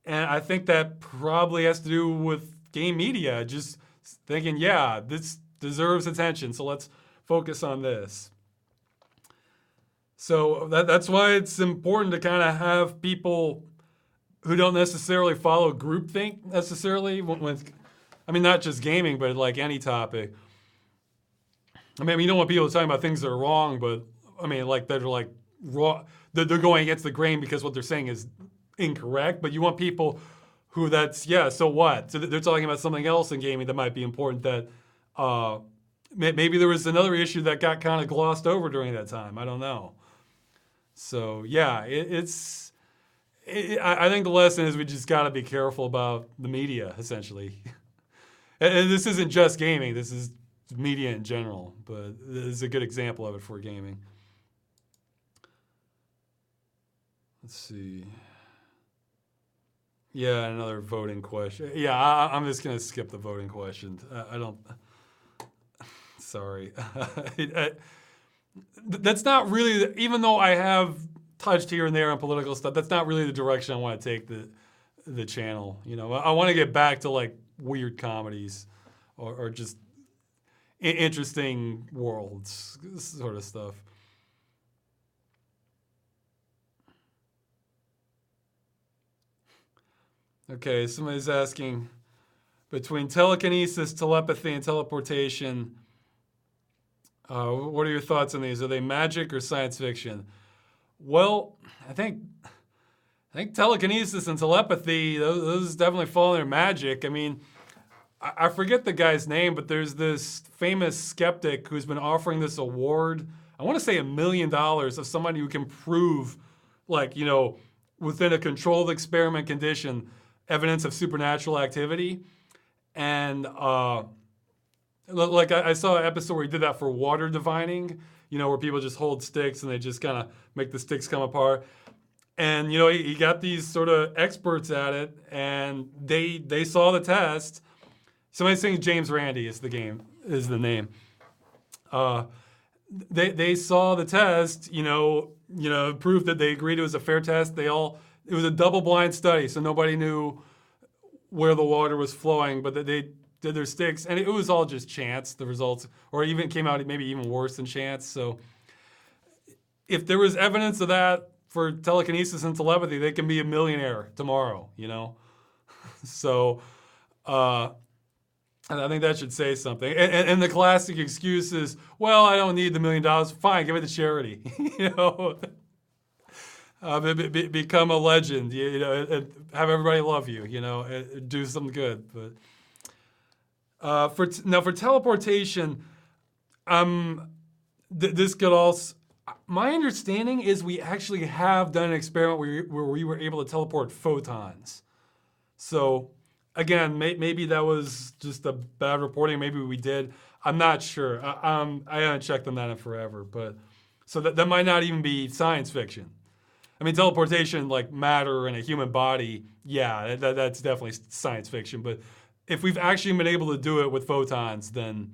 Speaker 1: and I think that probably has to do with game media, just thinking, yeah, this deserves attention, so let's focus on this. So that's why it's important to kind of have people who don't necessarily follow groupthink necessarily. Not just gaming, but any topic. I mean, you don't want people talking about things that are wrong, but that are raw. They're going against the grain because what they're saying is incorrect. But you want people who so what? So they're talking about something else in gaming that might be important. That maybe there was another issue that got kind of glossed over during that time. I don't know. So yeah, it's I think the lesson is we just got to be careful about the media, essentially. And this isn't just gaming. This is media in general. But this is a good example of it for gaming. Let's see. Yeah, another voting question. Yeah, I'm just going to skip the voting question. I don't... Sorry. That's not really... Even though I have touched here and there on political stuff, that's not really the direction I want to take the channel. You know, I want to get back to like weird comedies or just interesting worlds sort of stuff. Okay, somebody's asking, between telekinesis, telepathy, and teleportation, what are your thoughts on these? Are they magic or science fiction? Well, I think telekinesis and telepathy, those definitely fall under magic. I mean, I forget the guy's name, but there's this famous skeptic who's been offering this award, I want to say $1 million, of somebody who can prove, like, you know, within a controlled experiment condition, evidence of supernatural activity. And like I saw an episode where he did that for water divining, you know, where people just hold sticks and they just kind of make the sticks come apart. And, you know, he got these sort of experts at it, and they saw the test. Somebody's saying James Randi is the name. They saw the test, you know, proved that they agreed it was a fair test. It was a double-blind study, so nobody knew where the water was flowing, but they did their sticks, and it was all just chance, the results, or even came out maybe even worse than chance. So if there was evidence of that for telekinesis and telepathy, they can be a millionaire tomorrow, you know? So and I think that should say something. And the classic excuse is, well, I don't need the $1 million. Fine, give it to charity. You know, become a legend. You know, and have everybody love you. You know, do something good. But for teleportation, this could also. My understanding is we actually have done an experiment where we were able to teleport photons. So. Again, maybe that was just a bad reporting. Maybe we did. I'm not sure. I haven't checked on that in forever. But so that might not even be science fiction. I mean, teleportation, like matter in a human body, yeah, that's definitely science fiction. But if we've actually been able to do it with photons, then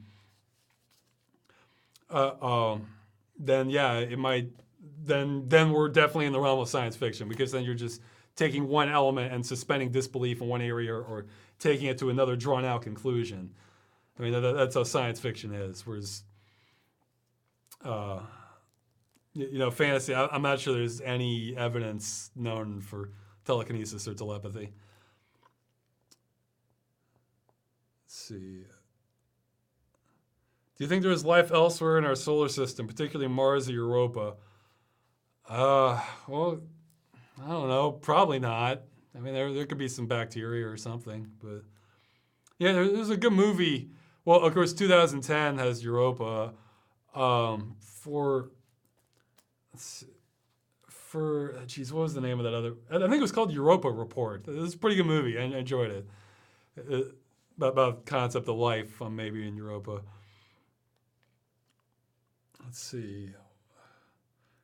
Speaker 1: yeah, it might. Then we're definitely in the realm of science fiction, because then you're just taking one element and suspending disbelief in one area, or taking it to another drawn-out conclusion. I mean, that's how science fiction is. Whereas, you know, fantasy, I'm not sure there's any evidence known for telekinesis or telepathy. Let's see. Do you think there is life elsewhere in our solar system, particularly Mars or Europa? Well, I don't know. Probably not. I mean, there could be some bacteria or something, but yeah, there's a good movie. Well, of course, 2010 has Europa. Geez, what was the name of that other? I think it was called Europa Report. It was a pretty good movie. I enjoyed it. About concept of life, maybe in Europa. Let's see.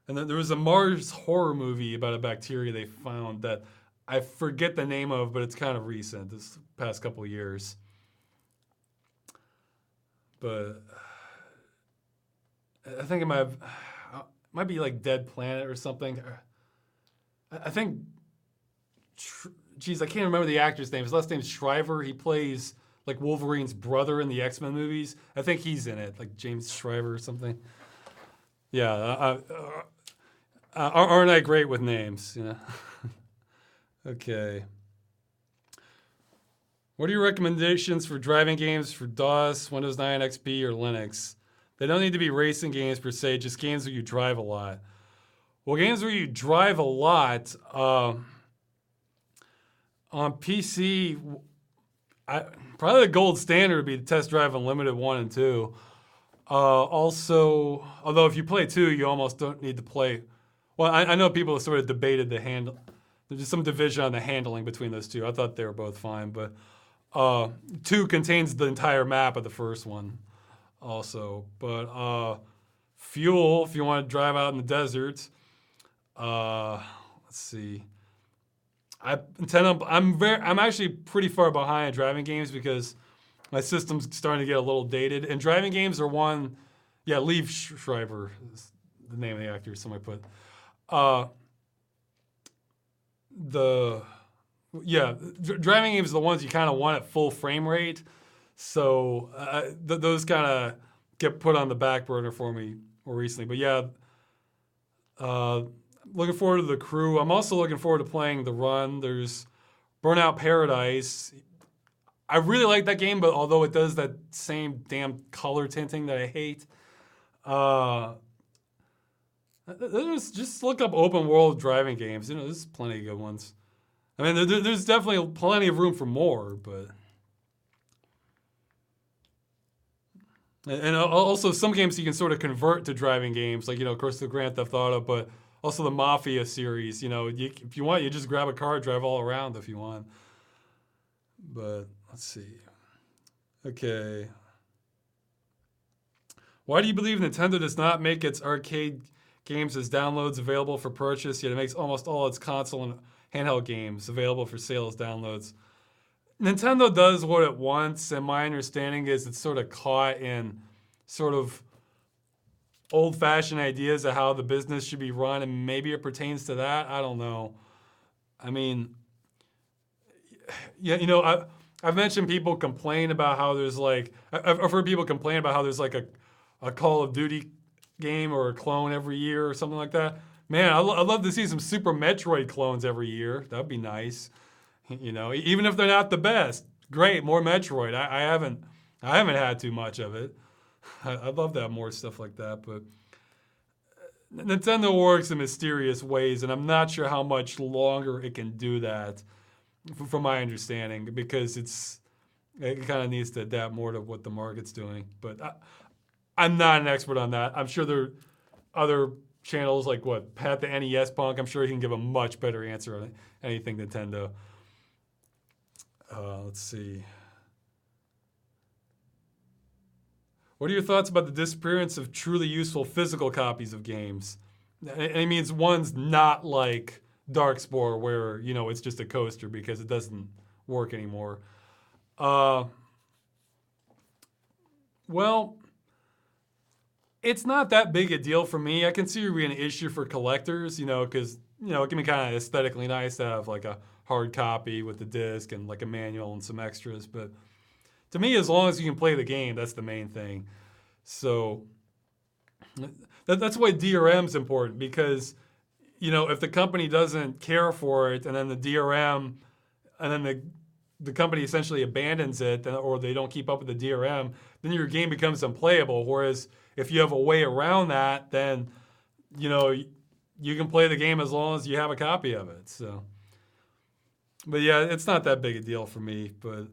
Speaker 1: And then there was a Mars horror movie about a bacteria they found that I forget the name of, but it's kind of recent, this past couple of years. But I think it might be like Dead Planet or something. I think, geez, I can't remember the actor's name. His last name's Shriver. He plays like Wolverine's brother in the X-Men movies. I think he's in it, like James Shriver or something. Yeah, aren't I great with names? You know. Okay. What are your recommendations for driving games for DOS, Windows 9 XP, or Linux? They don't need to be racing games per se, just games where you drive a lot. Well, games where you drive a lot, on PC, probably the gold standard would be Test Drive Unlimited 1 and 2. Also, although if you play 2, you almost don't need to play. Well, I know people have sort of debated the there's just some division on the handling between those two. I thought they were both fine, but 2 contains the entire map of the first one also. But Fuel, if you want to drive out in the desert, let's see. I'm actually pretty far behind in driving games because my system's starting to get a little dated. And driving games are Liev Schreiber is the name of the actor. Somebody put. Driving games are the ones you kind of want at full frame rate. So those kind of get put on the back burner for me more recently. But yeah, looking forward to The Crew. I'm also looking forward to playing The Run. There's Burnout Paradise. I really like that game, but although it does that same damn color tinting that I hate, just look up open world driving games. There's plenty of good ones. I mean, there's definitely plenty of room for more, but. And also some games you can sort of convert to driving games, like, of course, the Grand Theft Auto, but also the Mafia series. If you want, you just grab a car, drive all around if you want. But let's see. Okay. Why do you believe Nintendo does not make its arcade games as downloads available for purchase, yet it makes almost all its console and handheld games available for sale as downloads? Nintendo does what it wants, and my understanding is it's sort of caught in sort of old-fashioned ideas of how the business should be run, and maybe it pertains to that. I don't know. I mean, yeah, I've mentioned people complain about how there's I've heard people complain about how there's a Call of Duty game or a clone every year or something like that. Man, I'd love to see some Super Metroid clones every year. That'd be nice. Even if they're not the best, great, more Metroid. I haven't had too much of it. I'd love to have more stuff like that, but Nintendo works in mysterious ways, and I'm not sure how much longer it can do that, from my understanding, because it kind of needs to adapt more to what the market's doing. But I'm not an expert on that. I'm sure there are other channels like Pat the NES Punk. I'm sure he can give a much better answer on anything Nintendo. Let's see. What are your thoughts about the disappearance of truly useful physical copies of games? And he means ones not like Darkspore, where it's just a coaster because it doesn't work anymore. Well, it's not that big a deal for me. I consider it being an issue for collectors, because it can be kind of aesthetically nice to have a hard copy with the disc and a manual and some extras. But to me, as long as you can play the game, that's the main thing. So that's why DRM's important, because if the company doesn't care for it, and then the DRM, and then the company essentially abandons it, or they don't keep up with the DRM, then your game becomes unplayable. Whereas if you have a way around that, then you can play the game as long as you have a copy of it. So. But yeah, it's not that big a deal for me, but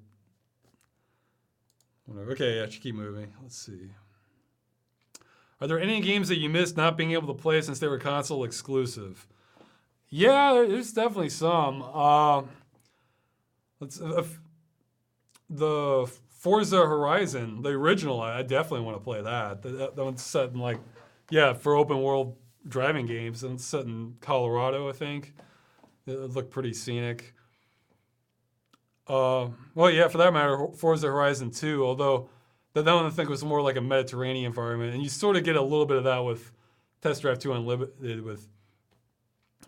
Speaker 1: whatever. Okay, I should keep moving. Let's see. Are there any games that you missed not being able to play since they were console exclusive? Yeah, there's definitely some. The Forza Horizon, the original, I definitely want to play that. That one's set in for open world driving games, and it's set in Colorado, I think. It looked pretty scenic. For that matter, Forza Horizon 2, although that one I think was more like a Mediterranean environment, and you sort of get a little bit of that with Test Drive 2 Unlimited with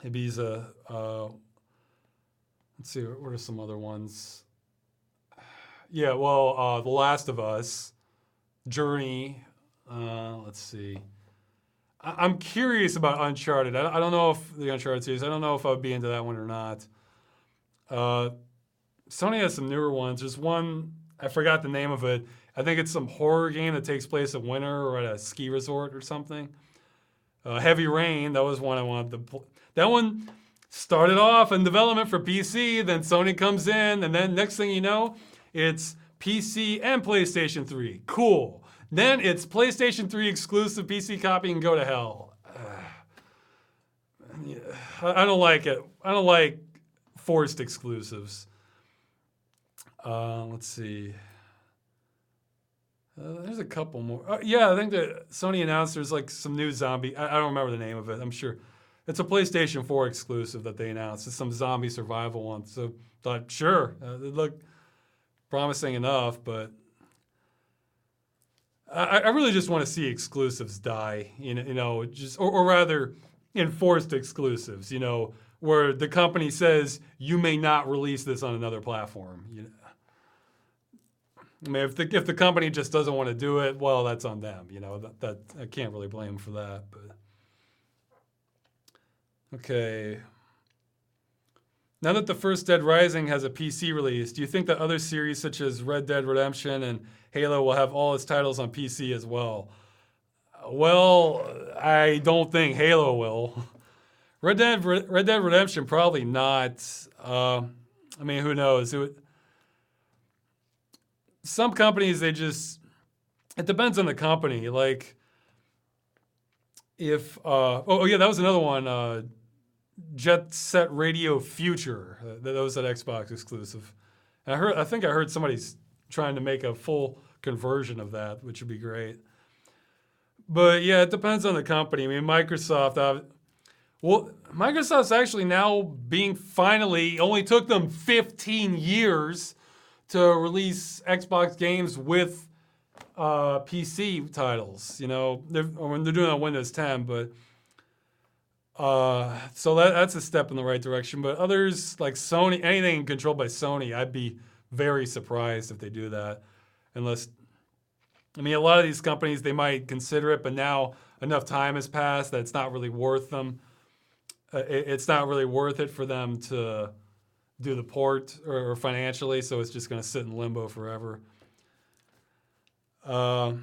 Speaker 1: Ibiza. Let's see, what are some other ones? The Last of Us, Journey. Let's see. I'm curious about Uncharted. I don't know if the Uncharted series, I don't know if I would be into that one or not. Sony has some newer ones. There's one, I forgot the name of it. I think it's some horror game that takes place in winter or at a ski resort or something. Heavy Rain, that was one I wanted to play. That one started off in development for PC, then Sony comes in, and then next thing you know, it's PC and PlayStation 3. Cool. Then it's PlayStation 3 exclusive PC copy and go to hell. I don't like it. I don't like forced exclusives. Let's see. There's a couple more. Yeah, I think that Sony announced there's like some new zombie. I don't remember the name of it. I'm sure it's a PlayStation 4 exclusive that they announced. It's some zombie survival one. So thought, sure, it looked promising enough, but I really just want to see exclusives die. Just or rather, enforced exclusives. Where the company says you may not release this on another platform. I mean, if the company just doesn't want to do it, well, that's on them. That I can't really blame them for that. But okay. Now that the first Dead Rising has a PC release, do you think that other series such as Red Dead Redemption and Halo will have all its titles on PC as well? Well, I don't think Halo will. Red Dead Redemption probably not. I mean, who knows? Some companies, it depends on the company. Like, if, that was another one, Jet Set Radio Future. That was an Xbox exclusive. And I think I heard somebody's trying to make a full conversion of that, which would be great. But yeah, it depends on the company. I mean, Microsoft's actually now finally, only took them 15 years to release Xbox games with PC titles. They're doing it on Windows 10, but so that's a step in the right direction. But others like Sony, anything controlled by Sony, I'd be very surprised if they do that. Unless, I mean, a lot of these companies, they might consider it, but now enough time has passed that it's not really worth them. It's not really worth it for them to do the port or financially, so it's just going to sit in limbo forever. But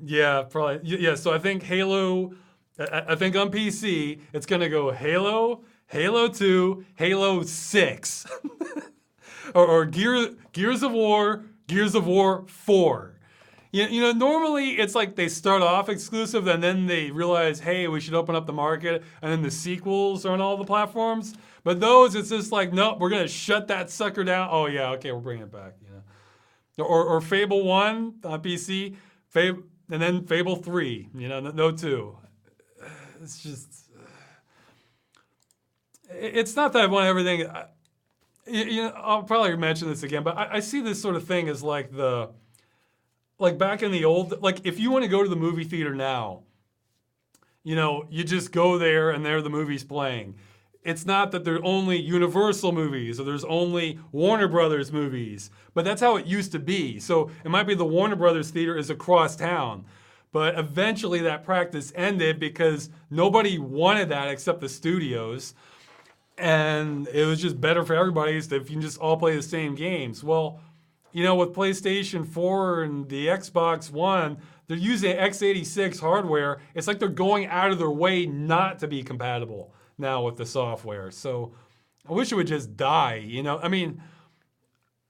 Speaker 1: yeah, probably. Yeah, so I think Halo, I think on PC, it's going to go Halo, Halo 2, Halo 6. or Gears of War 4. Normally it's like they start off exclusive and then they realize, hey, we should open up the market, and then the sequels are on all the platforms. But those, it's just like, nope, we're going to shut that sucker down. Oh yeah, okay, we're bringing it back. Or Fable 1 on PC, and then Fable 3, no 2. It's just, it's not that I want everything. I'll probably mention this again, but I see this sort of thing as like back in the old, like if you want to go to the movie theater now, you just go there and there the movie's playing. It's not that there are only Universal movies or there's only Warner Brothers movies, but that's how it used to be. So it might be the Warner Brothers theater is across town, but eventually that practice ended because nobody wanted that except the studios. And it was just better for everybody if you can just all play the same games. Well, with PlayStation 4 and the Xbox One, they're using x86 hardware. It's like they're going out of their way not to be compatible now with the software. So I wish it would just die. I mean,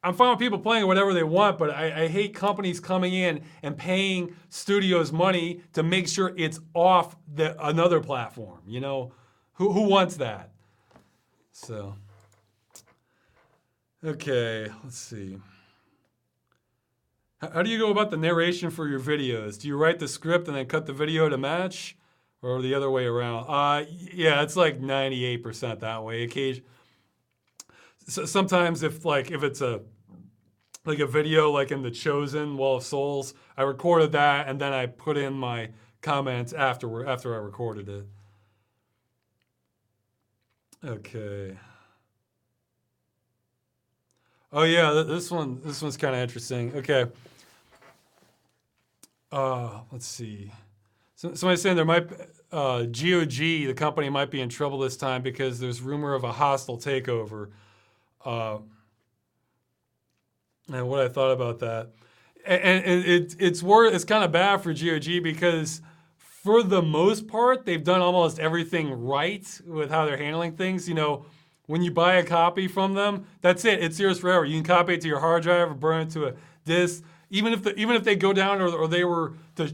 Speaker 1: I'm fine with people playing whatever they want, but I hate companies coming in and paying studios money to make sure it's off another platform. Who wants that? So, okay, let's see. How do you go about the narration for your videos? Do you write the script and then cut the video to match, or the other way around? Yeah, it's like 98% that way. Sometimes if it's a video like in The Chosen, Wall of Souls, I recorded that and then I put in my comments after I recorded it. Okay. Oh yeah, this one's kind of interesting. Okay. Let's see. Somebody's saying there might GOG, the company, might be in trouble this time because there's rumor of a hostile takeover. And what I thought about that, and it's kind of bad for GOG because for the most part they've done almost everything right with how they're handling things. When you buy a copy from them, that's it. It's yours forever. You can copy it to your hard drive or burn it to a disk. Even if they go down or they were to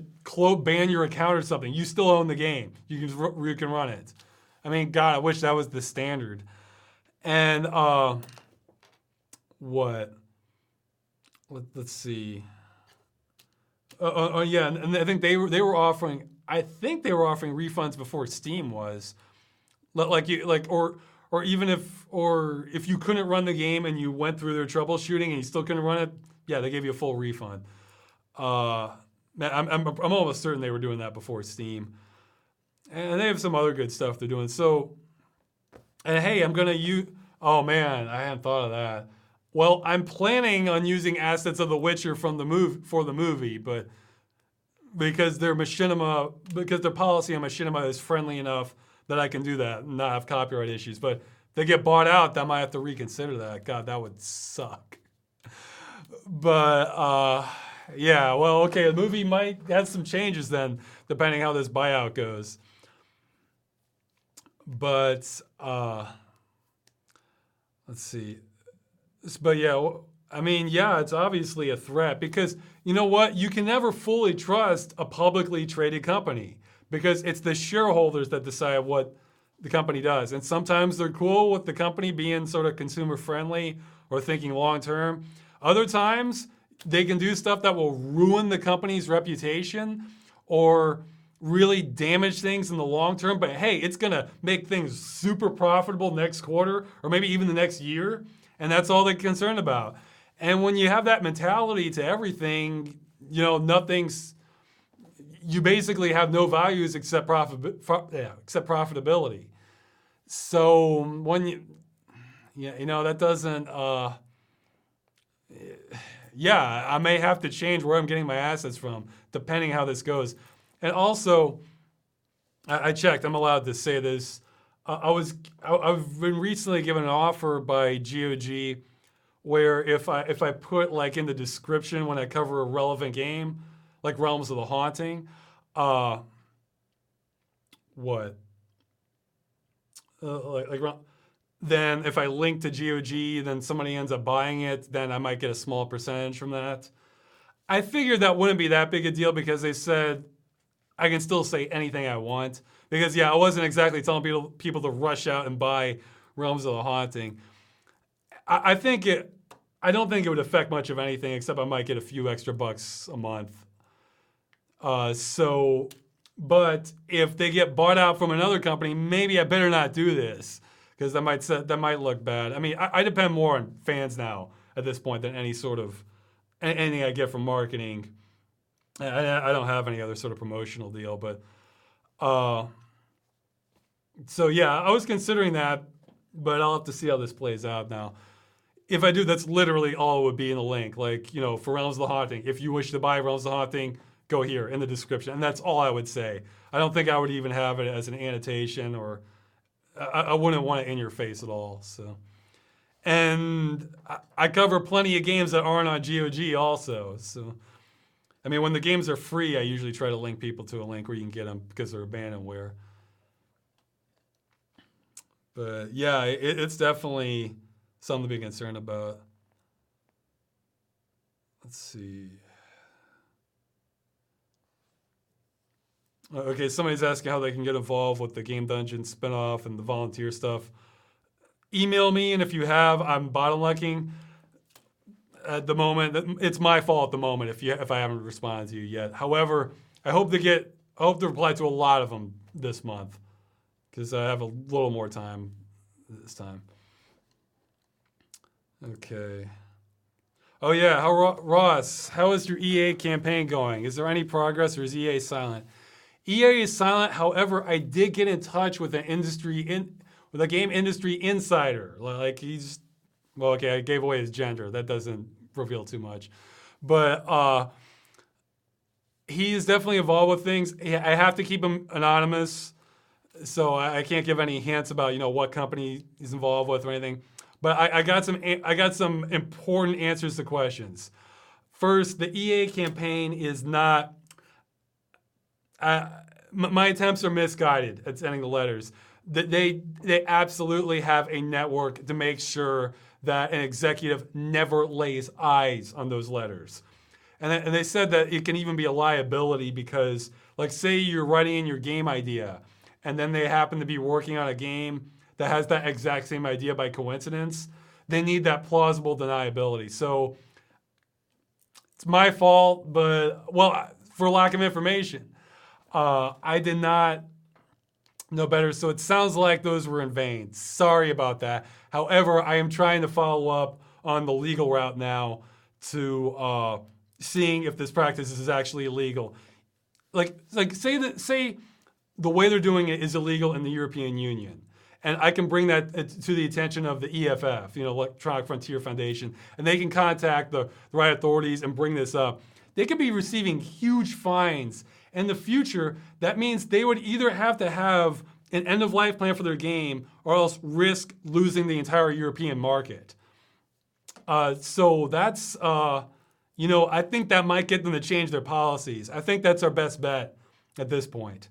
Speaker 1: ban your account or something, you still own the game. You can run it. I mean, God, I wish that was the standard. And what? Let's see. Yeah, and I think they were offering. I think they were offering refunds before Steam was. Or even if you couldn't run the game and you went through their troubleshooting and you still couldn't run it, yeah, they gave you a full refund. Man, I'm almost certain they were doing that before Steam, and they have some other good stuff they're doing. So, and hey, I'm gonna use. Oh man, I hadn't thought of that. Well, I'm planning on using assets of The Witcher from the movie, but because their policy on machinima is friendly enough that I can do that and not have copyright issues. But if they get bought out, I might have to reconsider that. God, that would suck. But yeah, well, okay, the movie might have some changes then, depending how this buyout goes. But let's see. But yeah, I mean, yeah, it's obviously a threat because you know what? You can never fully trust a publicly traded company because it's the shareholders that decide what the company does. And sometimes they're cool with the company being sort of consumer friendly or thinking long term. Other times they can do stuff that will ruin the company's reputation or really damage things in the long term. But hey, it's going to make things super profitable next quarter or maybe even the next year. And that's all they're concerned about. And when you have that mentality to everything, you know, you basically have no values except profitability. So when that doesn't, I may have to change where I'm getting my assets from, depending how this goes. And also, I checked, I'm allowed to say this. I've been recently given an offer by GOG where if I put like in the description when I cover a relevant game, like Realms of the Haunting, then if I link to GOG, then somebody ends up buying it, then I might get a small percentage from that. I figured that wouldn't be that big a deal because they said I can still say anything I want. Because yeah, I wasn't exactly telling people to rush out and buy Realms of the Haunting. I don't think it would affect much of anything except I might get a few extra bucks a month. But if they get bought out from another company, maybe I better not do this because that might look bad. I mean, I depend more on fans now at this point than anything I get from marketing. I don't have any other sort of promotional deal, but so yeah, I was considering that, but I'll have to see how this plays out now. If I do, that's literally all it would be in the link. Like, you know, for Realms of the Haunting, if you wish to buy Realms of the Haunting, go here in the description. And that's all I would say. I don't think I would even have it as an annotation or I wouldn't want it in your face at all. So, and I cover plenty of games that aren't on GOG also. So, I mean, when the games are free, I usually try to link people to a link where you can get them because they're abandonware. But yeah, it's definitely something to be concerned about. Let's see. Okay, somebody's asking how they can get involved with the Game Dungeon spinoff and the volunteer stuff. Email me, and if you have, I'm bottlenecking at the moment. It's my fault at the moment if I haven't responded to you yet. However, I hope to reply to a lot of them this month because I have a little more time this time. Okay. Oh yeah, Ross, how is your EA campaign going? Is there any progress or is EA silent? EA is silent. However, I did get in touch with a game industry insider. Like I gave away his gender. That doesn't reveal too much, but he is definitely involved with things. I have to keep him anonymous, so I can't give any hints about what company he's involved with or anything. But I got some important answers to questions. First, the EA campaign is not. My attempts are misguided at sending the letters. They absolutely have a network to make sure that an executive never lays eyes on those letters. And they said that it can even be a liability because, like, say you're writing in your game idea and then they happen to be working on a game that has that exact same idea by coincidence, they need that plausible deniability. So it's my fault, but, well, for lack of information, I did not know better. So it sounds like those were in vain. Sorry about that. However, I am trying to follow up on the legal route now to seeing if this practice is actually illegal. Like say the way they're doing it is illegal in the European Union. And I can bring that to the attention of the EFF, Electronic Frontier Foundation, and they can contact the right authorities and bring this up. They could be receiving huge fines. In the future, that means they would either have to have an end-of-life plan for their game or else risk losing the entire European market. So that's, I think that might get them to change their policies. I think that's our best bet at this point.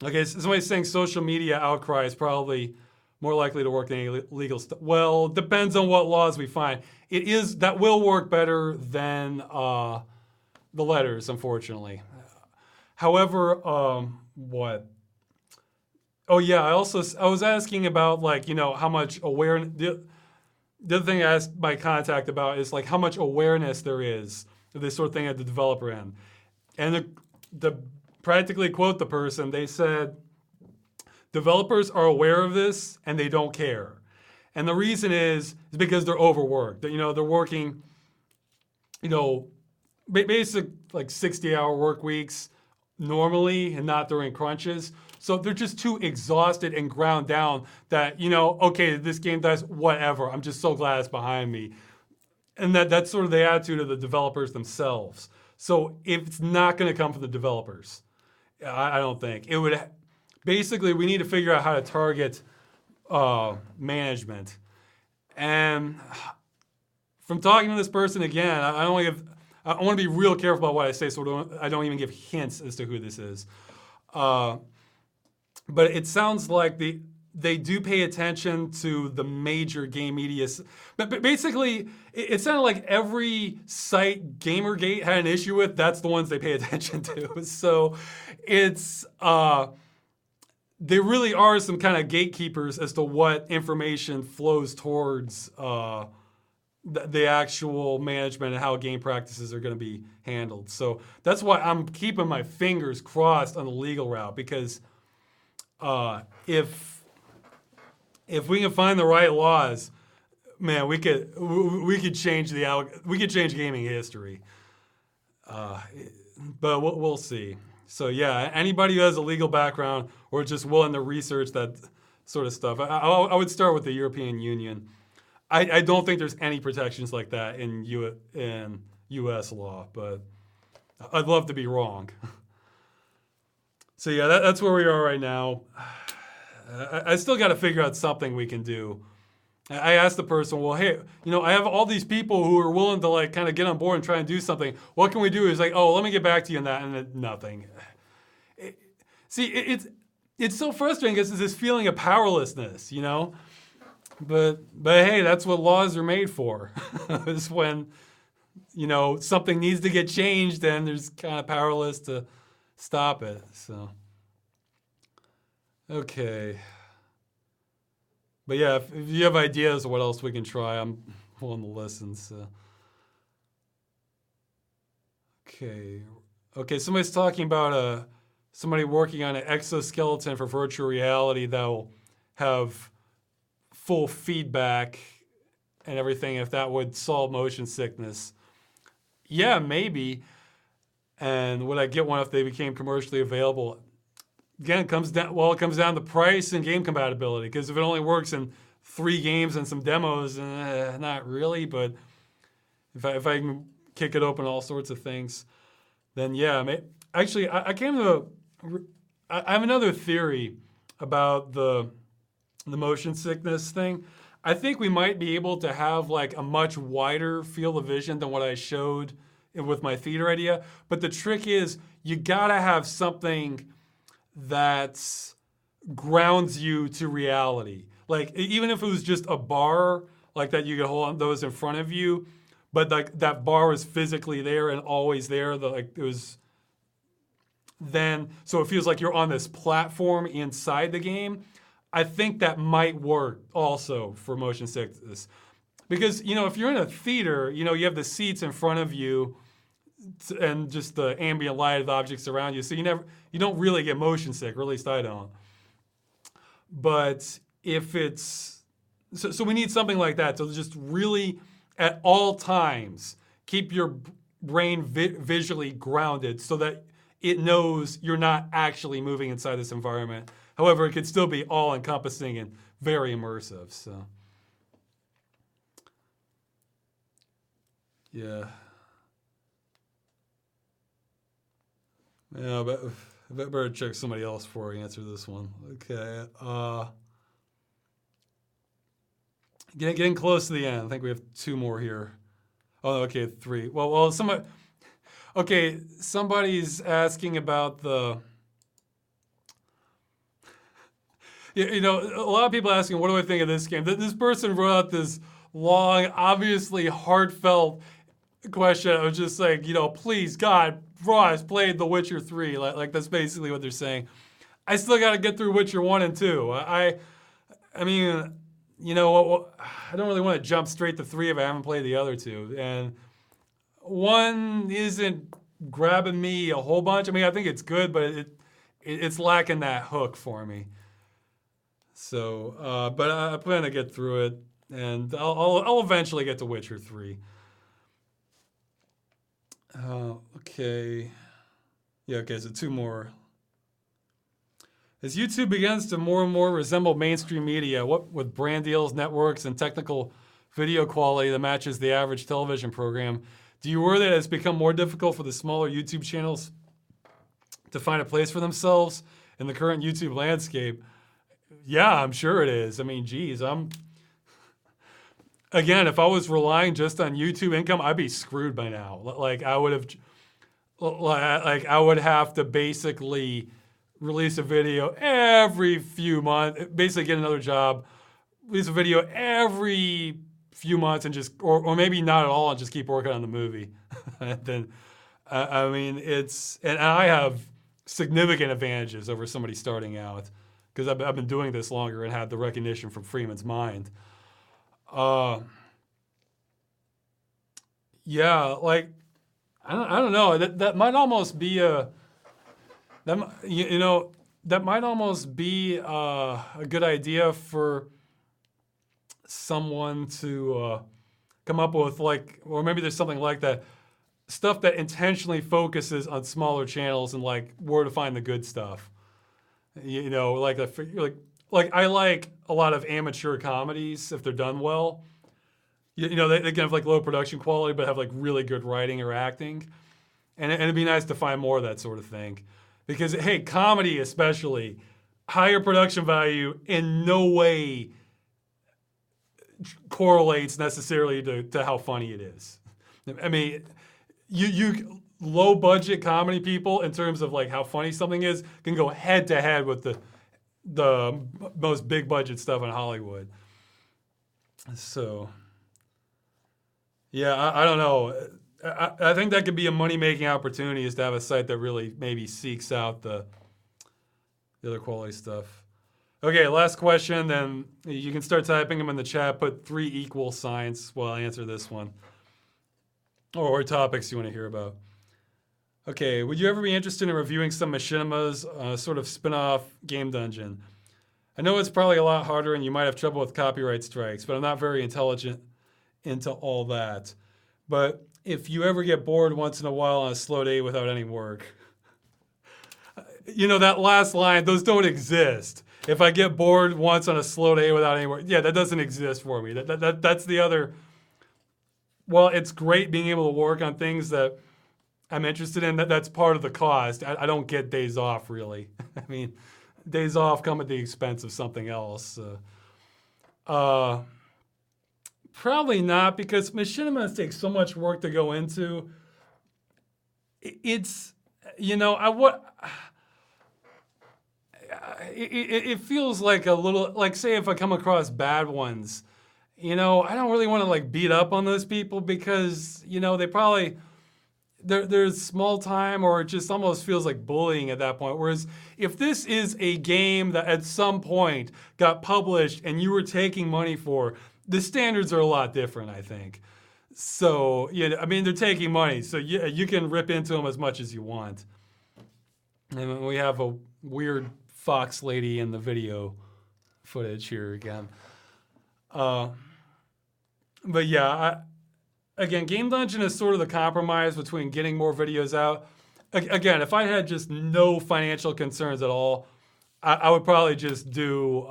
Speaker 1: Okay, somebody's saying social media outcry is probably more likely to work than illegal stuff. Well, depends on what laws we find. That will work better than the letters, unfortunately. However, what? Oh yeah, I was asking about how much awareness. The other thing I asked my contact about is how much awareness there is of this sort of thing at the developer end. And the practically quote the person, they said, developers are aware of this and they don't care. And the reason is because they're overworked. They're working, basic 60-hour work weeks normally and not during crunches. So they're just too exhausted and ground down that, okay, this game does whatever. I'm just so glad it's behind me. And that's sort of the attitude of the developers themselves. So it's not going to come from the developers. I don't think. It would basically, we need to figure out how to target management. And from talking to this person again, I want to be real careful about what I say so I don't even give hints as to who this is. But it sounds like they do pay attention to the major game media. But basically, it sounded like every site Gamergate had an issue with, that's the ones they pay attention to. So it's, there really are some kind of gatekeepers as to what information flows towards the actual management and how game practices are going to be handled. So that's why I'm keeping my fingers crossed on the legal route, because if we can find the right laws, man, we could change gaming history. But we'll see. So yeah, anybody who has a legal background or just willing to research that sort of stuff, I would start with the European Union. I don't think there's any protections like that in U.S. law, but I'd love to be wrong. So yeah, that's where we are right now. I still got to figure out something we can do. I asked the person, well, hey, I have all these people who are willing to kind of get on board and try and do something. What can we do? He's like, oh, let me get back to you on that, and nothing. It's so frustrating because it's this feeling of powerlessness, But hey, that's what laws are made for. Is when, something needs to get changed, and there's kind of powerless to stop it. So, okay. But yeah, if you have ideas of what else we can try, I'm willing to listen. So. Okay. Somebody's talking about somebody working on an exoskeleton for virtual reality that will have full feedback and everything, if that would solve motion sickness. Yeah, maybe. And would I get one if they became commercially available? Again, it comes down to price and game compatibility, because if it only works in 3 games and some demos, not really, but if I can kick it open all sorts of things, then yeah. Actually, I have another theory about the motion sickness thing. I think we might be able to have a much wider field of vision than what I showed with my theater idea. But the trick is you gotta have something that grounds you to reality. Even if it was just a bar that you could hold on those in front of you, but that bar was physically there and always there. It was then so it feels like you're on this platform inside the game. I think that might work also for motion sickness. Because, if you're in a theater, you have the seats in front of you and just the ambient light of the objects around you. So you don't really get motion sick, or at least I don't. But if it's, so we need something like that to just really, at all times, keep your brain visually grounded so that it knows you're not actually moving inside this environment. However, it could still be all-encompassing and very immersive. So, yeah. Yeah, but I better check somebody else before I answer this one. Okay. Getting close to the end. I think we have 2 more here. Oh, okay, 3. Well, somebody's asking about the. A lot of people asking, what do I think of this game? This person wrote out this long, obviously heartfelt question. I was just saying, please, God, Ross played The Witcher 3. Like that's basically what they're saying. I still got to get through Witcher 1 and 2. I mean, I don't really want to jump straight to 3 if I haven't played the other 2. And 1 isn't grabbing me a whole bunch. I mean, I think it's good, but it's lacking that hook for me. So, but I plan to get through it, and I'll eventually get to Witcher 3. Okay. Yeah, okay, so 2 more. As YouTube begins to more and more resemble mainstream media, what with brand deals, networks, and technical video quality that matches the average television program, do you worry that it's become more difficult for the smaller YouTube channels to find a place for themselves in the current YouTube landscape? Yeah, I'm sure it is. I mean, geez, again, if I was relying just on YouTube income, I'd be screwed by now. Like I would have to basically release a video every few months, basically get another job, release a video every few months and just, or maybe not at all and just keep working on the movie. And then, I mean, and I have significant advantages over somebody starting out, because I've been doing this longer and had the recognition from Freeman's Mind. Yeah, like I don't know. That might almost be that might almost be a good idea for someone to come up with, like, or maybe there's something like that, stuff that intentionally focuses on smaller channels and like where to find the good stuff. Like I like a lot of amateur comedies if they're done well. They can have like low production quality but have like really good writing or acting, and it'd be nice to find more of that sort of thing, because hey, comedy especially, higher production value in no way correlates necessarily to how funny it is. I mean, you low budget comedy people in terms of like how funny something is can go head to head with the most big budget stuff in Hollywood. So yeah, I don't know. I think that could be a money making opportunity, is to have a site that really maybe seeks out the other quality stuff. Okay, last question, then you can start typing them in the chat. Put 3 equal signs while I answer this one, or topics you want to hear about. Okay, would you ever be interested in reviewing some Machinima's sort of spin-off game dungeon? I know it's probably a lot harder and you might have trouble with copyright strikes, but I'm not very intelligent into all that. But if you ever get bored once in a while on a slow day without any work, that last line, those don't exist. If I get bored once on a slow day without any work, yeah, that doesn't exist for me. That's the other. Well, it's great being able to work on things that I'm interested in. That's part of the cost. I don't get days off, really. I mean, days off come at the expense of something else. Probably not, because Machinima takes so much work to go into. It's, it feels like a little, like say if I come across bad ones, I don't really want to like beat up on those people, because, they probably, there's small time, or it just almost feels like bullying at that point. Whereas if this is a game that at some point got published and you were taking money for, the standards are a lot different, I think. So, yeah, I mean, they're taking money, so you can rip into them as much as you want. And we have a weird fox lady in the video footage here again. But yeah, again, Game Dungeon is sort of the compromise between getting more videos out. Again, if I had just no financial concerns at all, I would probably just do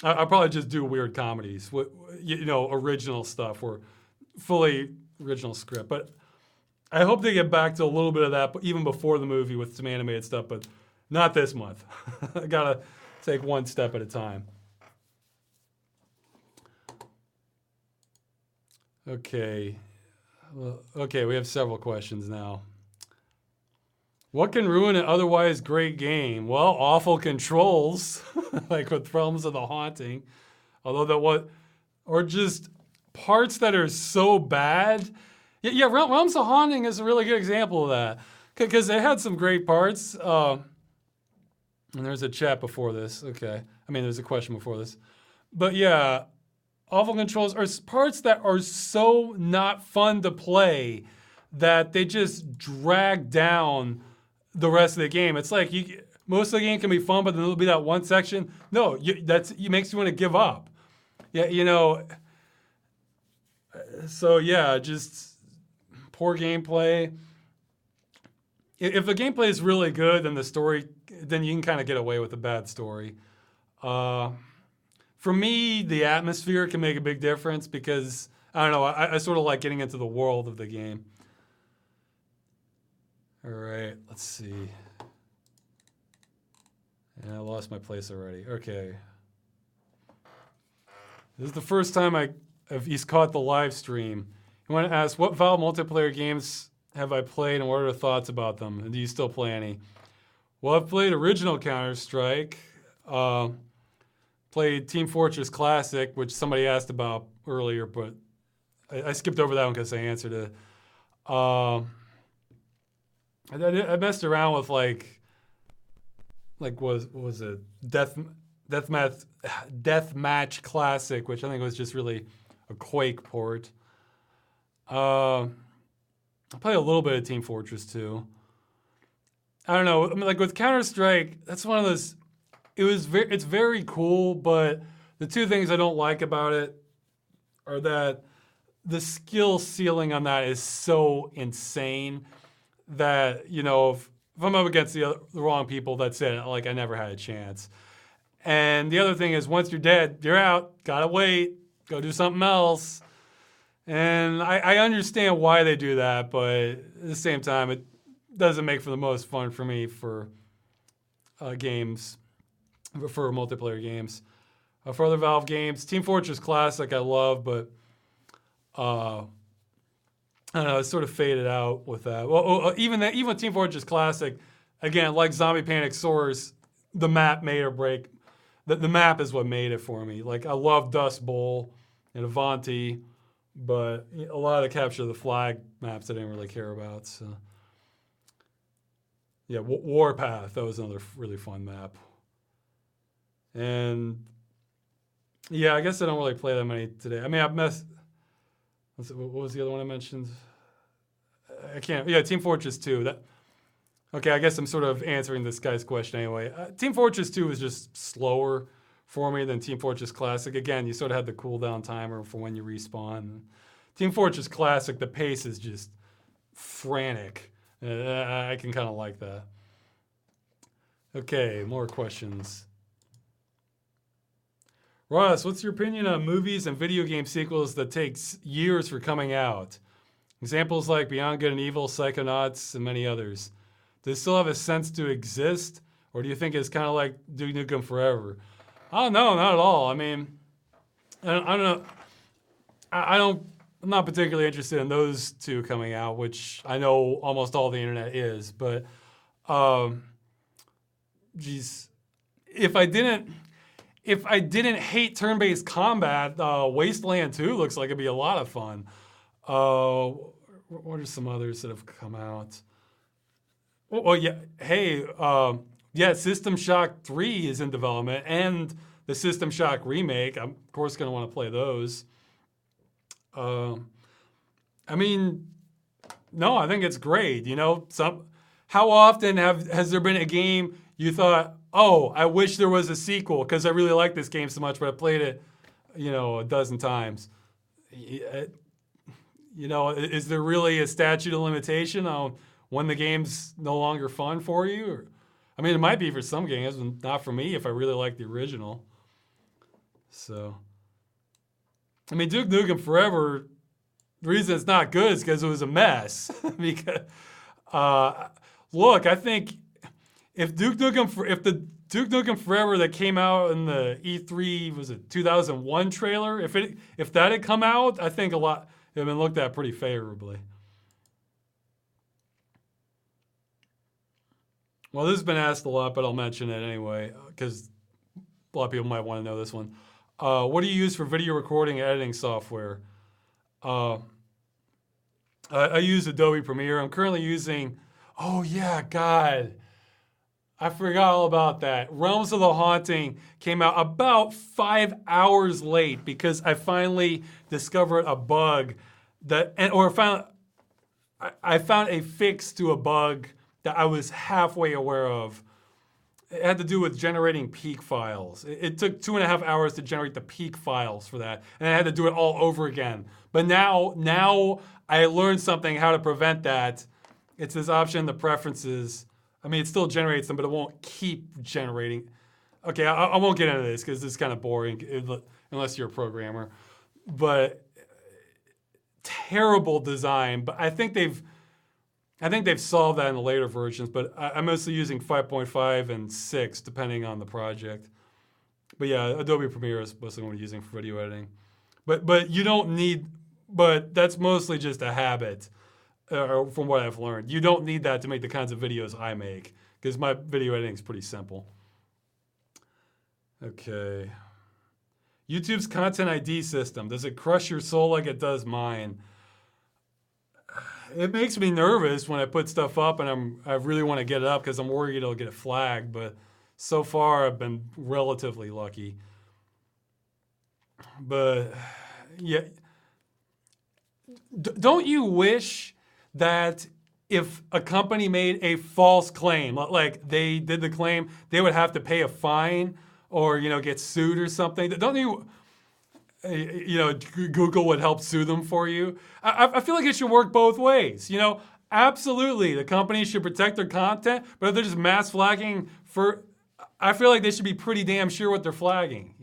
Speaker 1: I'd probably just do weird comedies, original stuff or fully original script. But I hope they get back to a little bit of that, even before the movie with some animated stuff, but not this month. I gotta take one step at a time. Okay. Okay, we have several questions now. What can ruin an otherwise great game? Well, awful controls, like with Realms of the Haunting. Or just parts that are so bad. Yeah, Realms of Haunting is a really good example of that. Because they had some great parts. And there's a chat before this. Okay. I mean, there's a question before this. But yeah, awful controls are parts that are so not fun to play that they just drag down the rest of the game. It's like most of the game can be fun, but then there'll be that one section. No, it makes you want to give up. Yeah, So yeah, just poor gameplay. If the gameplay is really good, then you can kind of get away with a bad story. For me, the atmosphere can make a big difference because, I don't know, I sort of like getting into the world of the game. All right, let's see. And I lost my place already. Okay. This is the first time he's caught the live stream. I want to ask, what Valve multiplayer games have I played and what are the thoughts about them? And do you still play any? Well, I've played original Counter-Strike. Played Team Fortress Classic, which somebody asked about earlier, but I skipped over that one because I answered it. I messed around with what was it? Deathmatch Classic, which I think was just really a Quake port. I play a little bit of Team Fortress 2. I don't know. I mean, like with Counter-Strike, that's one of those. It's very cool, but the two things I don't like about it are that the skill ceiling on that is so insane that, if I'm up against the wrong people, that's it. Like, I never had a chance. And the other thing is, once you're dead, you're out. Gotta wait. Go do something else. And I understand why they do that, but at the same time, it doesn't make for the most fun for me for games, for multiplayer games. For other Valve games, Team Fortress Classic I love, but I don't know, it's sort of faded out with that. Well, even Team Fortress Classic, again, like Zombie Panic Source, the map made or break. The map is what made it for me. Like, I love Dust Bowl and Avanti, but a lot of the Capture the Flag maps I didn't really care about. So, yeah, Warpath, that was another really fun map. And yeah, I guess I don't really play that many today. I mean, I've messed. What was the other one I mentioned? I can't. Yeah, Team Fortress 2. Okay, I guess I'm sort of answering this guy's question anyway. Team Fortress 2 was just slower for me than Team Fortress Classic. Again, you sort of had the cooldown timer for when you respawn. Team Fortress Classic, the pace is just frantic. I can kind of like that. Okay, more questions. Ross, what's your opinion on movies and video game sequels that takes years for coming out? Examples like Beyond Good and Evil, Psychonauts, and many others. Do they still have a sense to exist, or do you think it's kind of like Duke Nukem Forever? I don't know, not at all. I mean, I don't know. I'm not particularly interested in those two coming out, which I know almost all the internet is. But, geez, if I didn't hate turn-based combat, Wasteland 2 looks like it'd be a lot of fun. what are some others that have come out? Well, yeah. Hey, yeah, System Shock 3 is in development, and the System Shock remake. I'm of course going to want to play those. I mean, no, I think it's great. How often has there been a game you thought, oh, I wish there was a sequel because I really like this game so much, but I played it, a dozen times. Is there really a statute of limitation on when the game's no longer fun for you? I mean, it might be for some games, but not for me if I really like the original. So, I mean, Duke Nukem Forever, the reason it's not good is because it was a mess. Because, look, I think if the Duke Nukem Forever that came out in the E3, was it 2001 trailer? If that had come out, I think it would have been looked at pretty favorably. Well, this has been asked a lot, but I'll mention it anyway, because a lot of people might want to know this one. What do you use for video recording and editing software? I use Adobe Premiere. I'm currently using, oh yeah, God. I forgot all about that. Realms of the Haunting came out about 5 hours late because I finally discovered a bug I found a fix to a bug that I was halfway aware of. It had to do with generating peak files. It took 2.5 hours to generate the peak files for that, and I had to do it all over again. But now I learned something how to prevent that. It's this option in the preferences. I mean, it still generates them, but it won't keep generating. Okay, I won't get into this because it's kind of boring unless you're a programmer. But terrible design. But I think they've solved that in the later versions. But I'm mostly using 5.5 and 6 depending on the project. But yeah, Adobe Premiere is mostly what I'm using for video editing. But you don't need. But that's mostly just a habit. From what I've learned. You don't need that to make the kinds of videos I make, because my video editing is pretty simple. Okay. YouTube's Content ID system, does it crush your soul like it does mine? It makes me nervous when I put stuff up and I really want to get it up because I'm worried it'll get flagged, but so far I've been relatively lucky. But yeah, don't you wish that if a company made a false claim, like they did the claim, they would have to pay a fine or, get sued or something? Don't you, Google would help sue them for you? I feel like it should work both ways. Absolutely, the companies should protect their content, but if they're just mass flagging I feel like they should be pretty damn sure what they're flagging,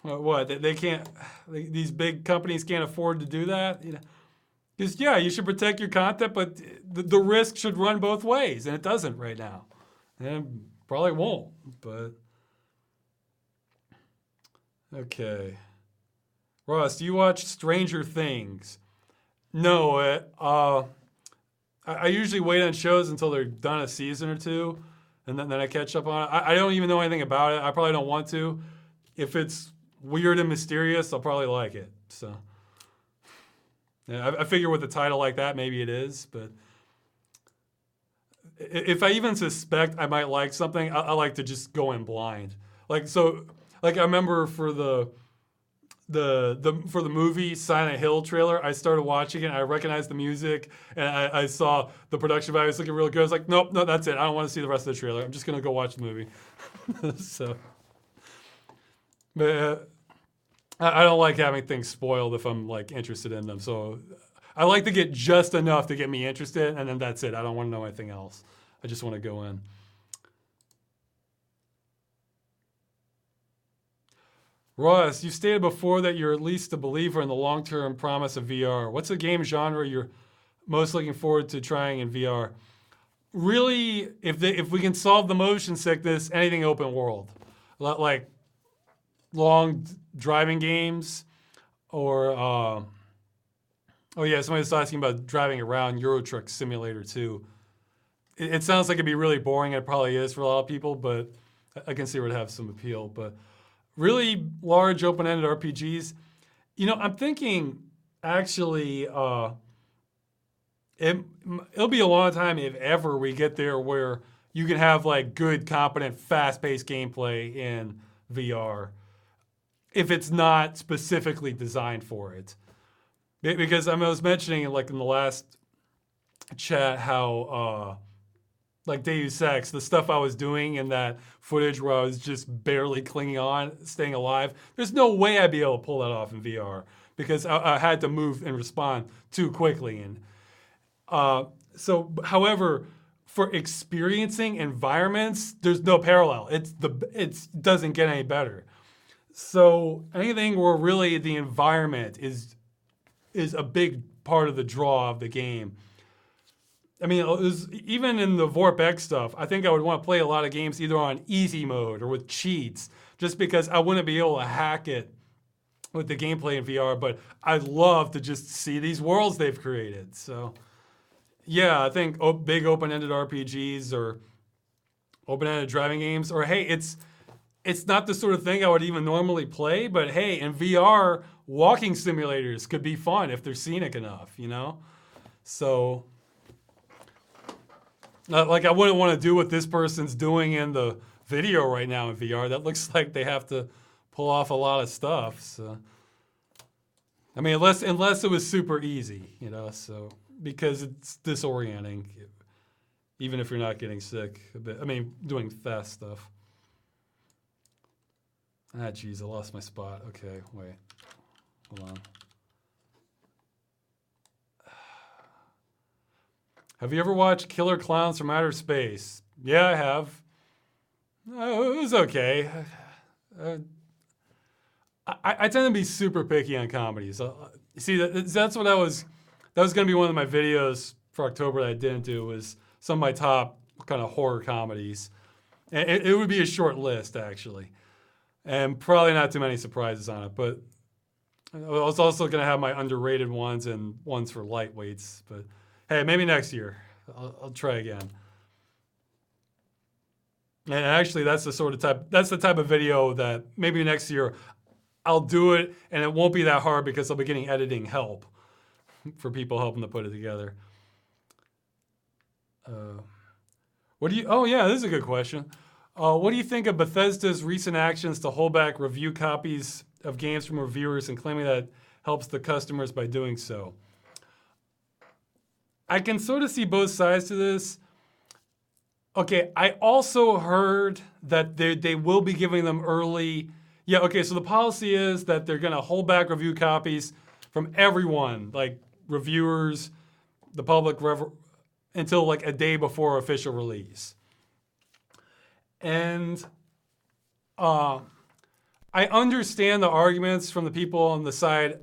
Speaker 1: What, they can't, these big companies can't afford to do that? Because, yeah, you should protect your content, but the risk should run both ways, and it doesn't right now. And it probably won't, but... Okay. Ross, do you watch Stranger Things? No, I usually wait on shows until they're done a season or two, and then I catch up on it. I don't even know anything about it. I probably don't want to. If it's weird and mysterious, I'll probably like it, so... Yeah, I figure with a title like that, maybe it is, but if I even suspect I might like something, I like to just go in blind. I remember for the movie Silent Hill trailer, I started watching it, I recognized the music, and I saw the production value was looking really good. I was like, nope, no, that's it. I don't want to see the rest of the trailer. I'm just going to go watch the movie. But I don't like having things spoiled if I'm interested in them. So I like to get just enough to get me interested, and then that's it. I don't want to know anything else. I just want to go in. Ross, you stated before that you're at least a believer in the long-term promise of VR. What's the game genre you're most looking forward to trying in VR? Really, if we can solve the motion sickness, anything open world. Like long driving games, or oh yeah, somebody was asking about driving around Euro Truck Simulator 2. It sounds like it'd be really boring. It probably is for a lot of people, but I can see where it have some appeal. But really large open-ended RPGs. I'm thinking actually it'll be a long time if ever we get there where you can have like good, competent, fast-paced gameplay in VR if it's not specifically designed for it. Because I was mentioning like in the last chat how like Deus Ex, the stuff I was doing in that footage where I was just barely clinging on, staying alive, there's no way I'd be able to pull that off in VR because I had to move and respond too quickly. And however, for experiencing environments, there's no parallel. It doesn't get any better. So anything where really the environment is a big part of the draw of the game. I mean, even in the Vorp X stuff, I think I would want to play a lot of games either on easy mode or with cheats, just because I wouldn't be able to hack it with the gameplay in VR, but I'd love to just see these worlds they've created. So, yeah, I think big open-ended RPGs or open-ended driving games, or hey, it's not the sort of thing I would even normally play, but hey, in VR, walking simulators could be fun if they're scenic enough, you know? So, like I wouldn't want to do what this person's doing in the video right now in VR. That looks like they have to pull off a lot of stuff. So, I mean, unless it was super easy, you know, so because it's disorienting, even if you're not getting sick a bit. I mean, doing fast stuff. Ah, geez, I lost my spot. Okay, wait. Hold on. Have you ever watched Killer Clowns from Outer Space? Yeah, I have. It was okay. I tend to be super picky on comedies. See, that's what that was going to be one of my videos for October that I didn't do, was some of my top kind of horror comedies. And it would be a short list, actually. And probably not too many surprises on it. But I was also going to have my underrated ones and ones for lightweights. But hey, maybe next year. I'll try again. And actually, that's the type of video that maybe next year I'll do it, and it won't be that hard because I'll be getting editing help for people helping to put it together. Oh yeah, this is a good question. What do you think of Bethesda's recent actions to hold back review copies of games from reviewers and claiming that helps the customers by doing so? I can sort of see both sides to this. Okay, I also heard that they will be giving them early. Yeah, okay, so the policy is that they're going to hold back review copies from everyone, like reviewers, the public, until like a day before official release. And I understand the arguments from the people on the side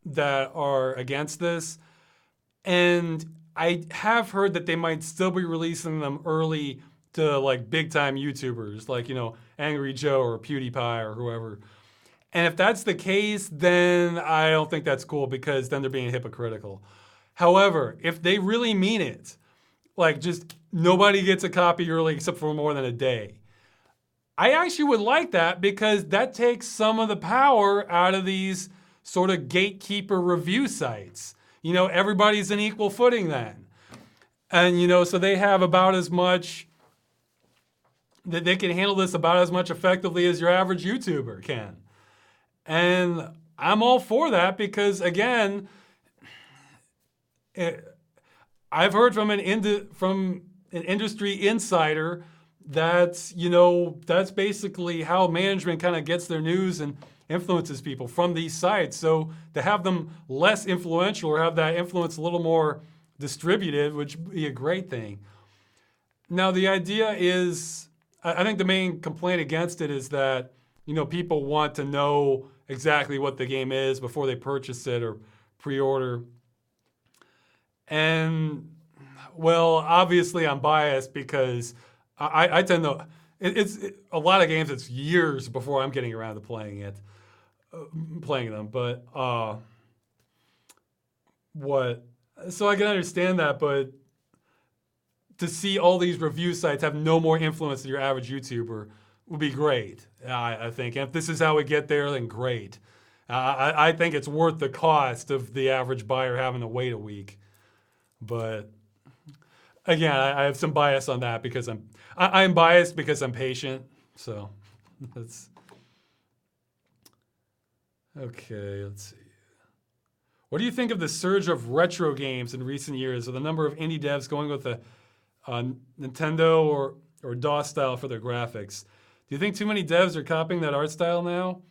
Speaker 1: that are against this. And I have heard that they might still be releasing them early to like big time YouTubers, like, you know, Angry Joe or PewDiePie or whoever. And if that's the case, then I don't think that's cool because then they're being hypocritical. However, if they really mean it, like just nobody gets a copy early except for more than a day, I actually would like that because that takes some of the power out of these sort of gatekeeper review sites. You know, everybody's in equal footing then. And, you know, so they have about as much, that they can handle this about as much effectively as your average YouTuber can. And I'm all for that because, again, I've heard from an industry insider that's, you know, that's basically how management kind of gets their news and influences people from these sites. So to have them less influential or have that influence a little more distributed would be a great thing. Now, the idea is, I think the main complaint against it is that, you know, people want to know exactly what the game is before they purchase it or pre-order. And, well, obviously I'm biased because I tend to, it's a lot of games, it's years before I'm getting around to playing them. But so I can understand that, but to see all these review sites have no more influence than your average YouTuber would be great, I think. And if this is how we get there, then great. I think it's worth the cost of the average buyer having to wait a week. But again, I have some bias on that because I'm biased because I'm patient. So that's okay. Let's see. What do you think of the surge of retro games in recent years, or the number of indie devs going with a Nintendo or DOS style for their graphics? Do you think too many devs are copying that art style now?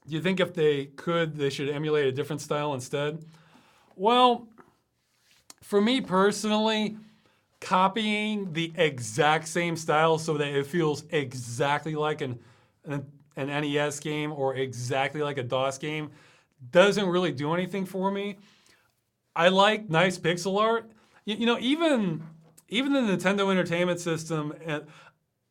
Speaker 1: Do you think if they could, they should emulate a different style instead? Well, for me personally, copying the exact same style so that it feels exactly like an NES game or exactly like a DOS game doesn't really do anything for me. I like nice pixel art. Even the Nintendo Entertainment System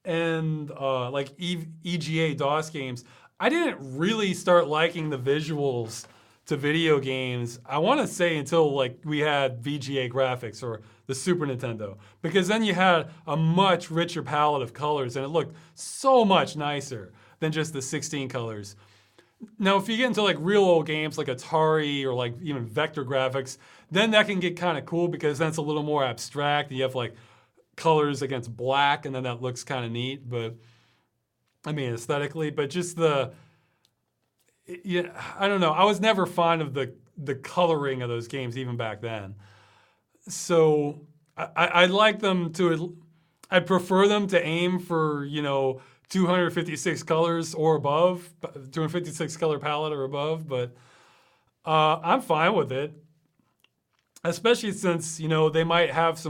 Speaker 1: and like EGA DOS games, I didn't really start liking the visuals to video games, I want to say until like we had VGA graphics or the Super Nintendo, because then you had a much richer palette of colors and it looked so much nicer than just the 16 colors. Now, if you get into like real old games like Atari or like even vector graphics, then that can get kind of cool because then it's a little more abstract. You have like colors against black and then that looks kind of neat, but I mean aesthetically, but just yeah, I don't know. I was never fond of the coloring of those games even back then. So I'd like them to, I'd prefer them to aim for, 256 colors or above, 256 color palette or above, but I'm fine with it. Especially since, they might have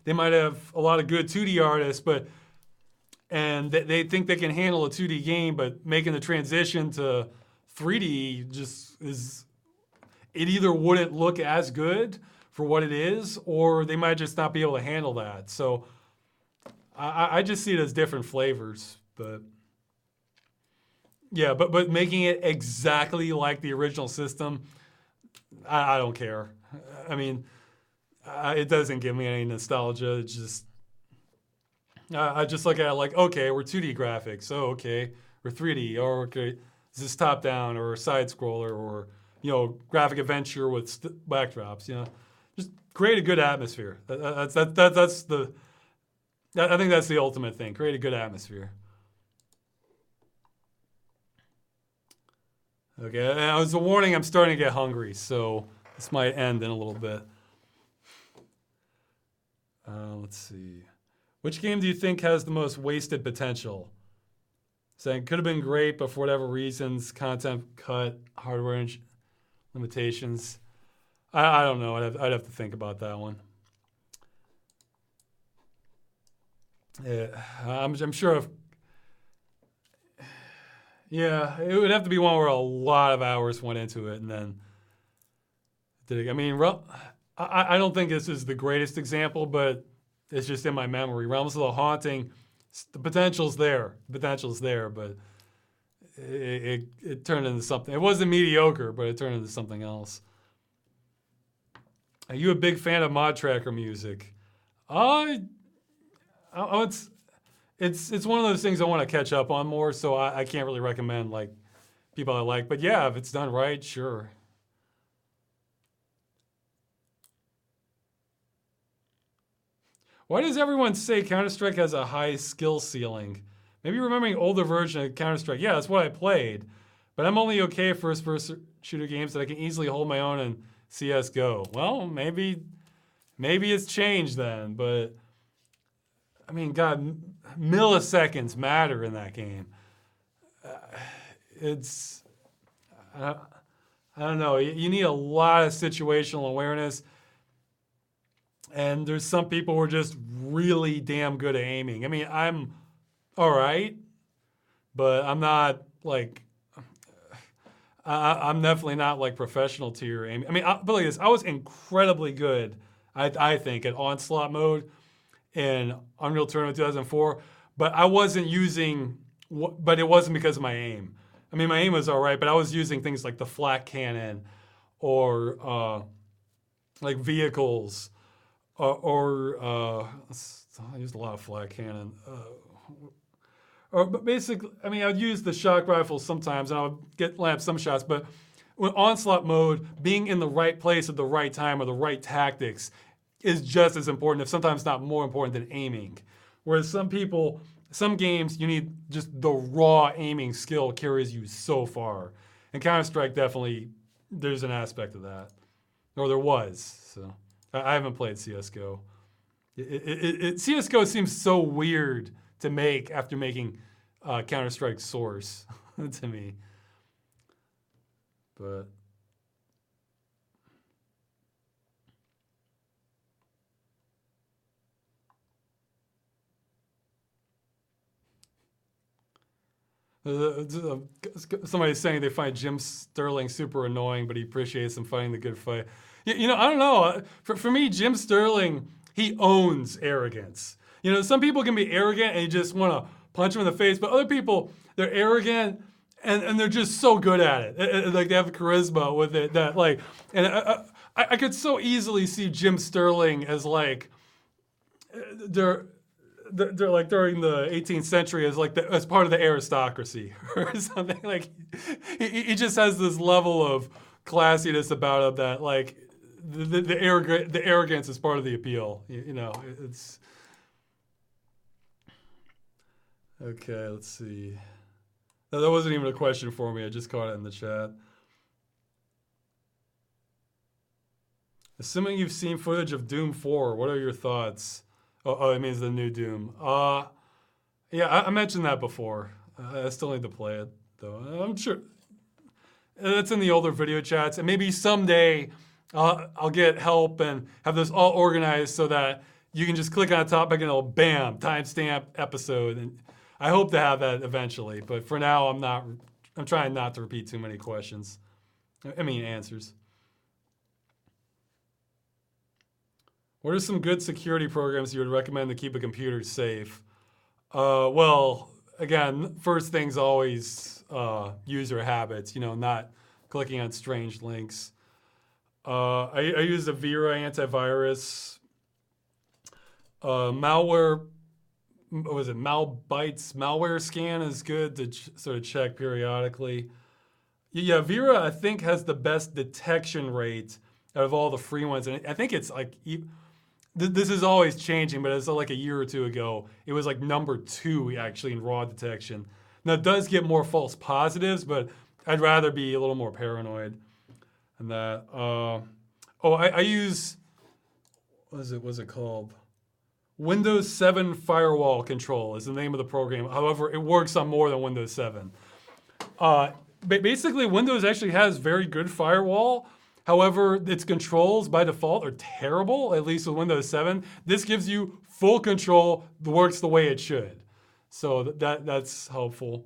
Speaker 1: they might have a lot of good 2D artists, and they think they can handle a 2D game, but making the transition to 3D just it either wouldn't look as good for what it is, or they might just not be able to handle that. So I just see it as different flavors, but yeah, but making it exactly like the original system, I don't care. I mean, it doesn't give me any nostalgia. It's just, I just look at it like, okay, we're 2D graphics. Oh, okay, we're 3D. Or okay, is this top down or side scroller or graphic adventure with backdrops? Just create a good atmosphere. That's the. I think that's the ultimate thing. Create a good atmosphere. Okay, and as a warning, I'm starting to get hungry, so this might end in a little bit. Let's see. Which game do you think has the most wasted potential? Saying could have been great, but for whatever reasons, content cut, hardware limitations. I don't know. I'd have to think about that one. Yeah, I'm sure if. Yeah, it would have to be one where a lot of hours went into it, and then. I mean, I don't think this is the greatest example, but it's just in my memory. Realms of the Haunting, the potential's there. The potential's there, but it turned into something. It wasn't mediocre, but it turned into something else. Are you a big fan of Mod Tracker music? It's one of those things I want to catch up on more, so I can't really recommend like people I like. But yeah, if it's done right, sure. Why does everyone say Counter-Strike has a high skill ceiling? Maybe remembering older version of Counter-Strike. Yeah, that's what I played. But I'm only okay at first-person shooter games that I can easily hold my own in CSGO. Well, maybe it's changed then, but I mean, God, milliseconds matter in that game. I don't know. You need a lot of situational awareness. And there's some people who are just really damn good at aiming. I mean, I'm all right, but I'm not like, I'm definitely not like professional tier aiming. I mean, but like this, I was incredibly good, I think, at onslaught mode in Unreal Tournament 2004, but I wasn't using, but it wasn't because of my aim. I mean, my aim was all right, but I was using things like the flat cannon or like vehicles. I used a lot of flat cannon. But basically, I mean, I'd use the shock rifle sometimes, and I would land some shots. But when onslaught mode, being in the right place at the right time or the right tactics is just as important, if sometimes not more important than aiming. Whereas some games, you need just the raw aiming skill carries you so far. And Counter-Strike definitely, there's an aspect of that. Or there was, so. I haven't played CSGO. CSGO seems so weird to make after making Counter-Strike Source to me. But somebody's saying they find Jim Sterling super annoying, but he appreciates him fighting the good fight. You know, I don't know. For me, Jim Sterling, he owns arrogance. You know, some people can be arrogant and you just want to punch them in the face, but other people, they're arrogant and they're just so good at it. Like they have charisma with it that like, and I could so easily see Jim Sterling as like, they're like during the 18th century as like as part of the aristocracy or something. Like he just has this level of classiness about him that like the arrogance is part of the appeal. You know, it's okay. Let's see. No, that wasn't even a question for me. I just caught it in the chat. Assuming you've seen footage of Doom 4, what are your thoughts? Oh, it means the new Doom. Yeah, I mentioned that before. I still need to play it, though. I'm sure it's in the older video chats, and maybe someday I'll get help and have this all organized so that you can just click on a topic and it'll bam, timestamp episode. And I hope to have that eventually, but for now I'm trying not to repeat too many questions. I mean answers. What are some good security programs you would recommend to keep a computer safe? Well, again, first thing's always user habits, you know, not clicking on strange links. I use the Vera antivirus. Malware, what was it? Malbytes, malware scan is good to sort of check periodically. Yeah, Vera, I think, has the best detection rate out of all the free ones. And I think it's like, this is always changing, but it's like a year or two ago, it was like number 2 actually in raw detection. Now it does get more false positives, but I'd rather be a little more paranoid than that. I use, what's it called? Windows 7 Firewall Control is the name of the program. However, it works on more than Windows 7. Basically, Windows actually has very good firewall. However, its controls by default are terrible, at least with Windows 7. This gives you full control, works the way it should. So that's helpful.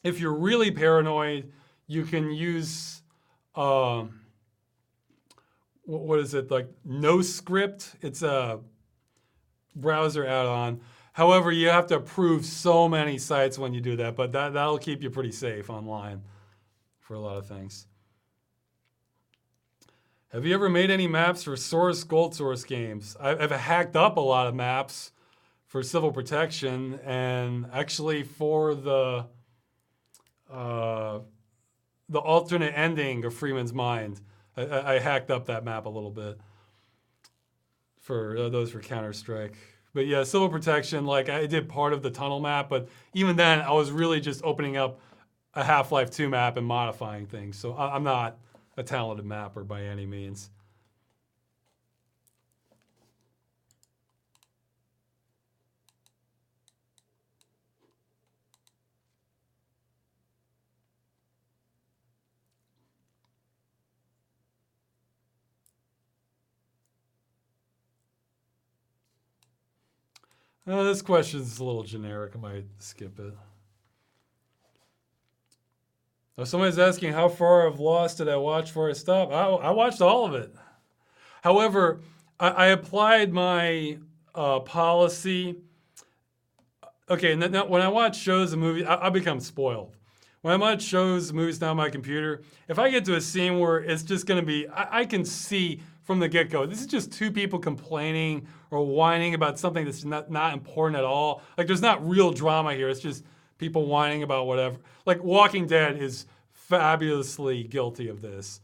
Speaker 1: If you're really paranoid, you can use, what is it, like NoScript? It's a browser add-on. However, you have to approve so many sites when you do that, but that'll keep you pretty safe online for a lot of things. Have you ever made any maps for Source, Gold Source games? I've hacked up a lot of maps for Civil Protection, and actually for the alternate ending of Freeman's Mind, I hacked up that map a little bit for those for Counter-Strike. But yeah, Civil Protection, like I did part of the tunnel map, but even then I was really just opening up a Half-Life 2 map and modifying things. So I'm not a talented mapper by any means. This question is a little generic. I might skip it. Oh, somebody's asking how far of Lost did I watch before I stopped? I watched all of it. However, I applied my policy. Okay, now when I watch shows and movies, I become spoiled. When I watch shows and movies now on my computer, if I get to a scene where it's just going to be, I can see from the get-go, this is just two people complaining or whining about something that's not important at all. Like, there's not real drama here. It's just people whining about whatever. Like, Walking Dead is fabulously guilty of this.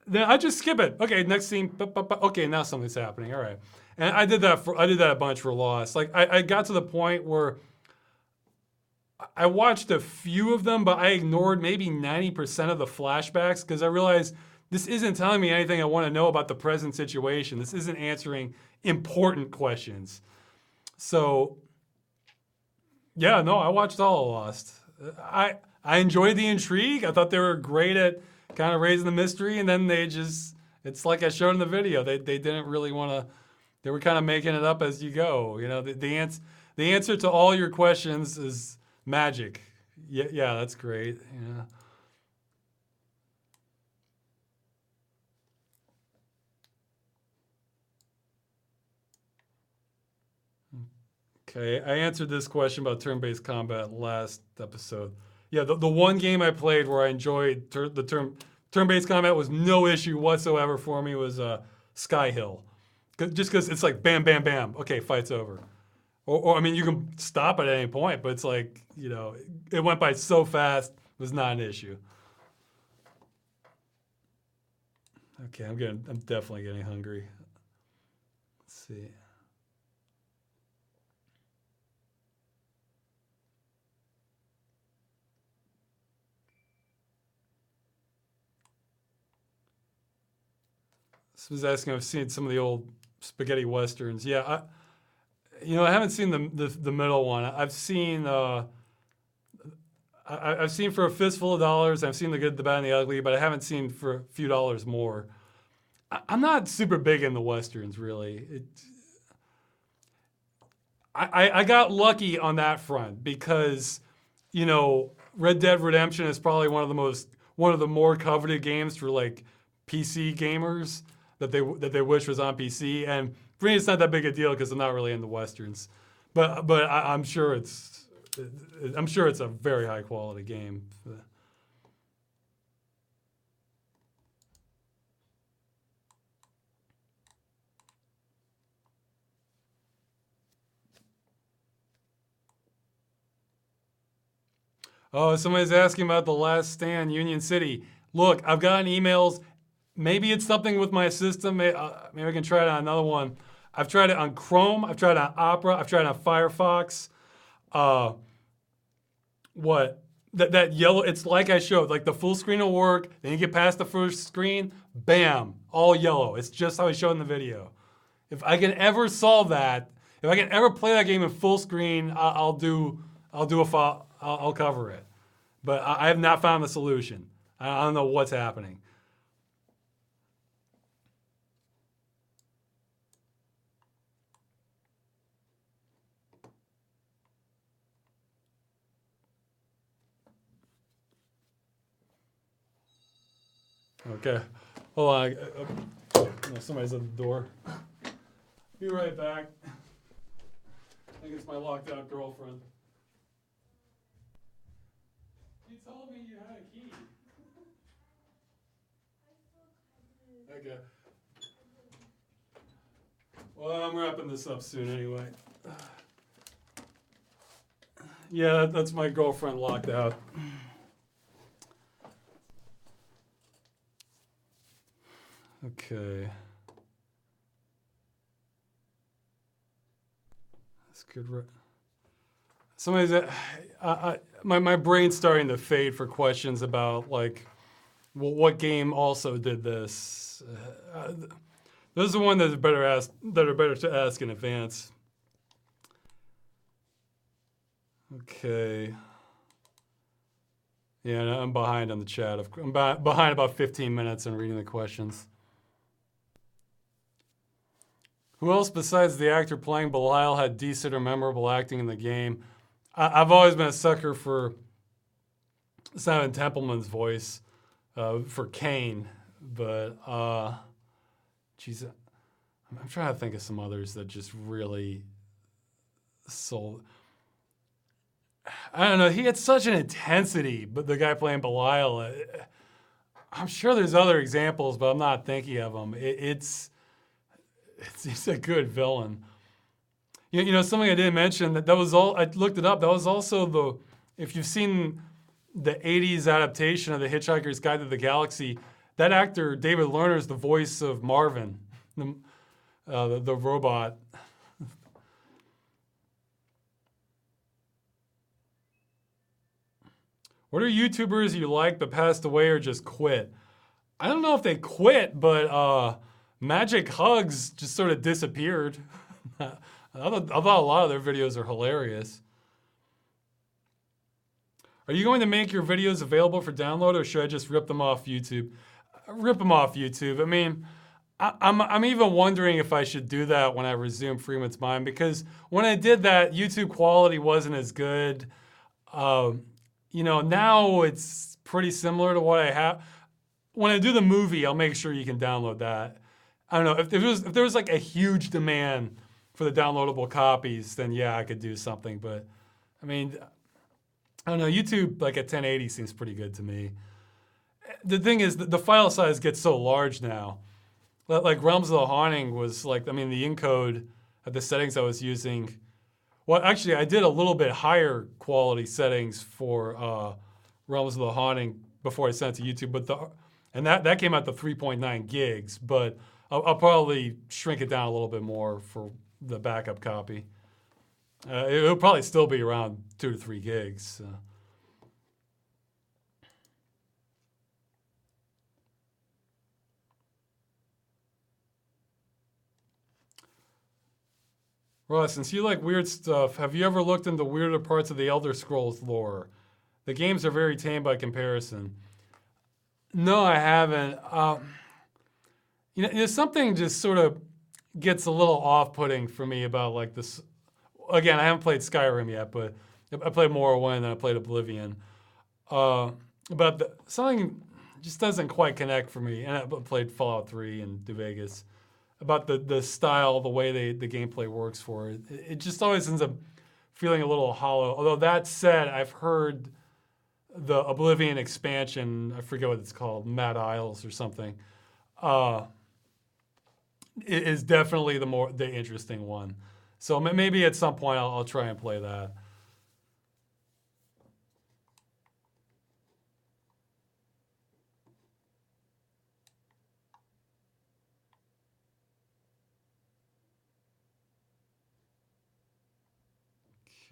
Speaker 1: Then I just skip it. Okay, next scene. Okay, now something's happening. All right, and I did that a bunch for Lost. Like I got to the point where I watched a few of them, but I ignored maybe 90% of the flashbacks because I realized this isn't telling me anything I want to know about the present situation. This isn't answering important questions. So, yeah, no, I watched all of Lost. I enjoyed the intrigue. I thought they were great at kind of raising the mystery, and then it's like I showed in the video. They didn't really want to, they were kind of making it up as you go. You know, the answer to all your questions is magic. Yeah, that's great. Yeah. Okay, I answered this question about turn-based combat last episode. Yeah, the one game I played where I enjoyed turn-based combat was no issue whatsoever for me was Sky Hill. Just because it's like bam, bam, bam. Okay, fight's over. Or I mean, you can stop at any point, but it's like, you know, it went by so fast, it was not an issue. Okay, I'm definitely getting hungry. Let's see. This was asking if I've seen some of the old spaghetti westerns. Yeah, I haven't seen the middle one. I've seen I've seen For a Fistful of Dollars. I've seen The Good, the Bad, and the Ugly, but I haven't seen For a Few Dollars More. I'm not super big in the westerns, really. I got lucky on that front because, you know, Red Dead Redemption is probably one of the more coveted games for like PC gamers that they wish was on PC. And for me, it's not that big a deal because I'm not really into westerns. But I'm sure it's a very high quality game. Oh, somebody's asking about The Last Stand, Union City. Look, I've gotten emails. Maybe it's something with my system. Maybe I can try it on another one. I've tried it on Chrome. I've tried it on Opera. I've tried it on Firefox. That yellow, it's like I showed, like the full screen will work. Then you get past the first screen, bam, all yellow. It's just how I showed in the video. If I can ever solve that, if I can ever play that game in full screen, I'll cover it. But I have not found the solution. I don't know what's happening. Okay, hold on. Somebody's at the door. Be right back. I think it's my locked out girlfriend. You told me you had a key. Okay. Well, I'm wrapping this up soon anyway. Yeah, that's my girlfriend locked out. Okay. That's good. Somebody's my brain's starting to fade for questions about like, well, what game also did this? Those are the ones that are better to ask in advance. Okay. Yeah, no, I'm behind on the chat. I'm behind about 15 minutes in reading the questions. Who else besides the actor playing Belial had decent or memorable acting in the game? I've always been a sucker for Simon Templeman's voice for Kane, but geez, I'm trying to think of some others that just really sold. I don't know. He had such an intensity, but the guy playing Belial, I'm sure there's other examples, but I'm not thinking of them. He's a good villain. You know, something I didn't mention, that was all, I looked it up, that was also if you've seen the 80s adaptation of The Hitchhiker's Guide to the Galaxy, that actor, David Lerner, is the voice of Marvin, the robot. What are YouTubers you like but passed away or just quit? I don't know if they quit, but Magic Hugs just sort of disappeared. I thought a lot of their videos are hilarious. Are you going to make your videos available for download, or should I just rip them off YouTube? Rip them off YouTube. I mean, I'm even wondering if I should do that when I resume Freeman's Mind, because when I did that, YouTube quality wasn't as good. Now it's pretty similar to what I have. When I do the movie, I'll make sure you can download that. I don't know, if there was like a huge demand for the downloadable copies, then yeah, I could do something. But I mean, I don't know, YouTube like at 1080 seems pretty good to me. The thing is, the file size gets so large now. Like Realms of the Haunting was like, I mean, the encode at the settings I was using. Well, actually, I did a little bit higher quality settings for Realms of the Haunting before I sent it to YouTube, and that came out to 3.9 gigs. But I'll probably shrink it down a little bit more for the backup copy. It'll probably still be around 2 to 3 gigs. Ross, since you like weird stuff, have you ever looked into weirder parts of the Elder Scrolls lore? The games are very tame by comparison. No, I haven't. Something just sort of gets a little off-putting for me about like this. Again, I haven't played Skyrim yet, but I played Morrowind and I played Oblivion. Something just doesn't quite connect for me. And I played Fallout 3 and New Vegas. About the style, the way the gameplay works for it. It just always ends up feeling a little hollow. Although that said, I've heard the Oblivion expansion, I forget what it's called, Mad Isles or something, is definitely the interesting one. So maybe at some point I'll try and play that.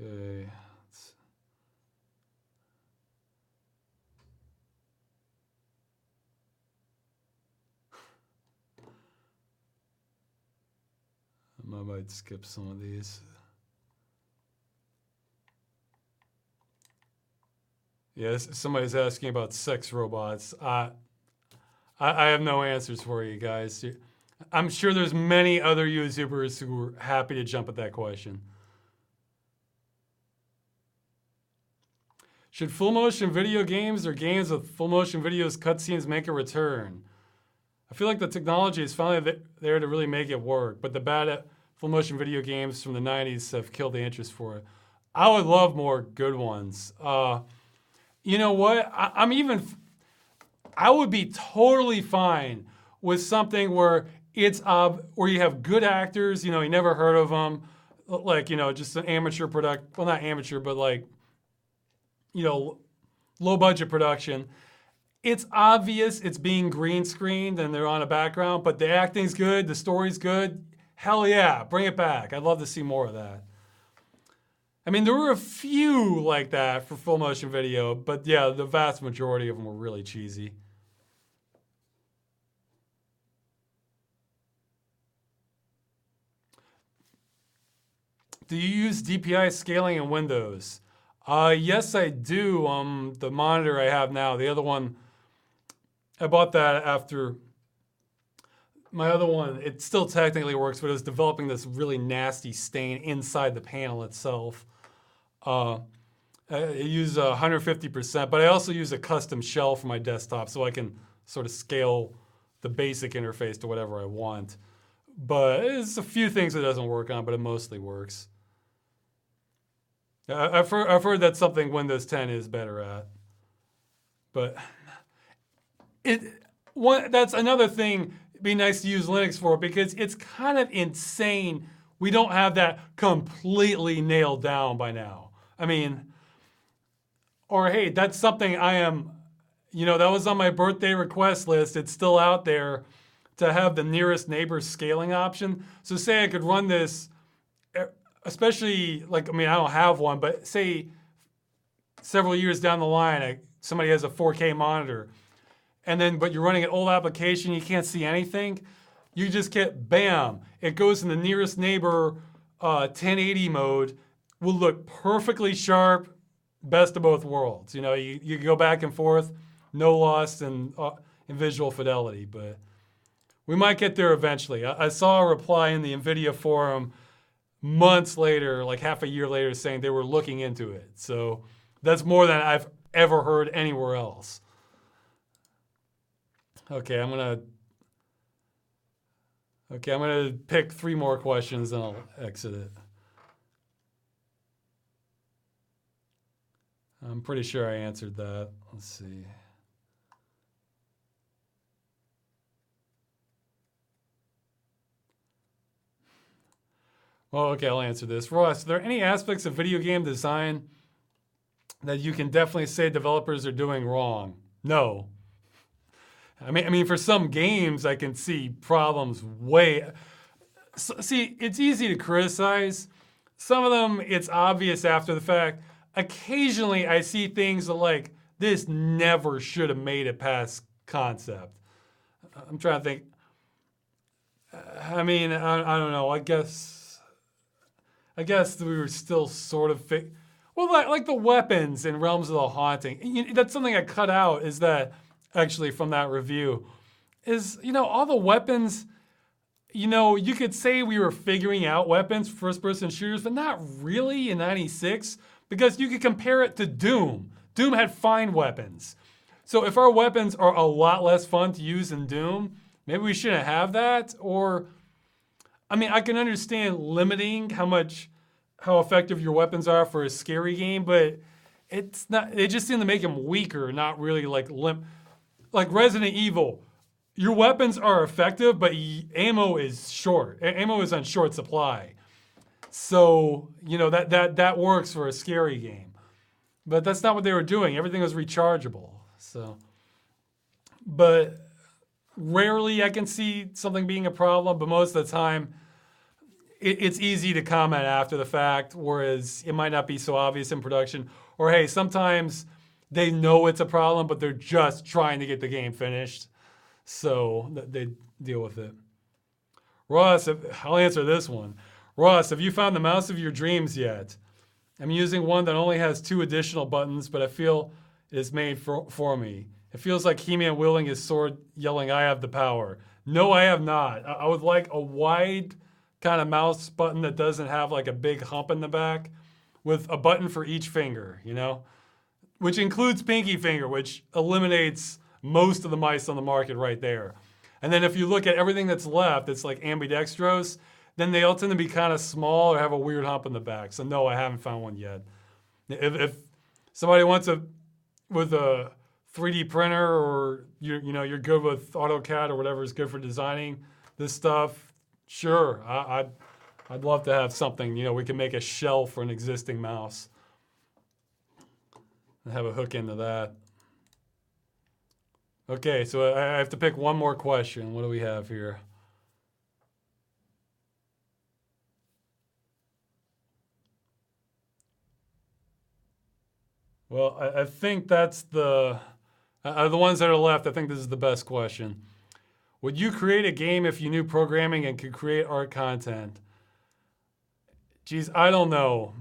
Speaker 1: Okay. I might skip some of these. Yes, somebody's asking about sex robots. I have no answers for you guys. I'm sure there's many other YouTubers who are happy to jump at that question. Should full motion video games or games with full motion videos cutscenes make a return? I feel like the technology is finally there to really make it work, but the bad full motion video games from the 90s have killed the interest for it. I would love more good ones. You know what? I would be totally fine with something where where you have good actors, you never heard of them, like, just an amateur product, well, not amateur, but like, low budget production. It's obvious it's being green screened and they're on a background, but the acting's good, the story's good. Hell yeah, bring it back. I'd love to see more of that. I mean, there were a few like that for full motion video, but yeah, the vast majority of them were really cheesy. Do you use DPI scaling in Windows? Yes, I do. The monitor I have now, the other one, I bought that after my other one. It still technically works, but it was developing this really nasty stain inside the panel itself. I use 150%, but I also use a custom shell for my desktop so I can sort of scale the basic interface to whatever I want. But there's a few things it doesn't work on, but it mostly works. I've heard that's something Windows 10 is better at. But that's another thing it'd be nice to use Linux for, because it's kind of insane we don't have that completely nailed down by now. I mean, or hey, that's something I am, that was on my birthday request list. It's still out there to have the nearest neighbor scaling option. So say I could run this, especially like, I mean, I don't have one, but say several years down the line, somebody has a 4K monitor, and then, but you're running an old application, you can't see anything. You just get, bam, it goes in the nearest neighbor 1080 mode, will look perfectly sharp, best of both worlds. You go back and forth, no loss in visual fidelity, but we might get there eventually. I saw a reply in the NVIDIA forum months later, like half a year later, saying they were looking into it. So that's more than I've ever heard anywhere else. Okay, I'm gonna pick 3 more questions and I'll exit it. I'm pretty sure I answered that. Let's see. Well, okay, I'll answer this. Ross, are there any aspects of video game design that you can definitely say developers are doing wrong? No. I mean, for some games, I can see problems see, it's easy to criticize. Some of them, it's obvious after the fact. Occasionally, I see things that like, this never should have made it past concept. I'm trying to think. I mean, I don't know. I guess we were still sort of well, like the weapons in Realms of the Haunting. That's something I cut out, is that actually from that review is, all the weapons, you could say we were figuring out weapons for first-person shooters, but not really in 96, because you could compare it to Doom. Doom had fine weapons. So if our weapons are a lot less fun to use in Doom, maybe we shouldn't have that. Or, I mean, I can understand limiting how effective your weapons are for a scary game, but it's not, they just seem to make them weaker, not really like like Resident Evil. Your weapons are effective, but ammo is short. Ammo is on short supply. So, that works for a scary game. But that's not what they were doing. Everything was rechargeable. So, but rarely I can see something being a problem, but most of the time it's easy to comment after the fact, whereas it might not be so obvious in production. Or hey, sometimes they know it's a problem, but they're just trying to get the game finished. So they deal with it. Ross, I'll answer this one. Ross, have you found the mouse of your dreams yet? I'm using one that only has 2 additional buttons, but I feel it is made for me. It feels like He-Man wielding his sword, yelling, "I have the power." No, I have not. I would like a wide kind of mouse button that doesn't have like a big hump in the back, with a button for each finger, which includes pinky finger, which eliminates most of the mice on the market right there. And then if you look at everything that's left, it's like ambidextrous, then they all tend to be kind of small or have a weird hump in the back. So no, I haven't found one yet. If somebody wants with a 3D printer, or you're good with AutoCAD or whatever is good for designing this stuff, sure, I'd love to have something. We can make a shell for an existing mouse and have a hook into that. Okay, so I have to pick one more question. What do we have here? Well, I think that's the ones that are left. I think this is the best question. Would you create a game if you knew programming and could create art content? Geez, I don't know.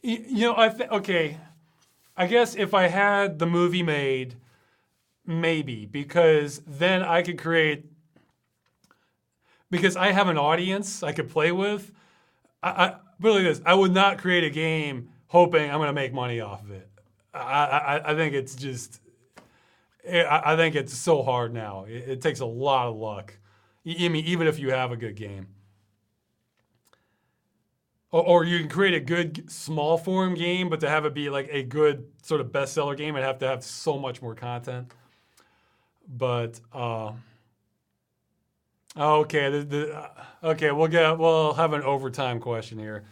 Speaker 1: Okay. I guess if I had the movie made, maybe, because then I could create, because I have an audience I could play with. Really this, I would not create a game hoping I'm going to make money off of it. I think it's just, I think it's so hard now. It takes a lot of luck. I mean, even if you have a good game. Or you can create a good small form game, but to have it be like a good sort of bestseller game, it'd have to have so much more content. But okay, okay, we'll have an overtime question here,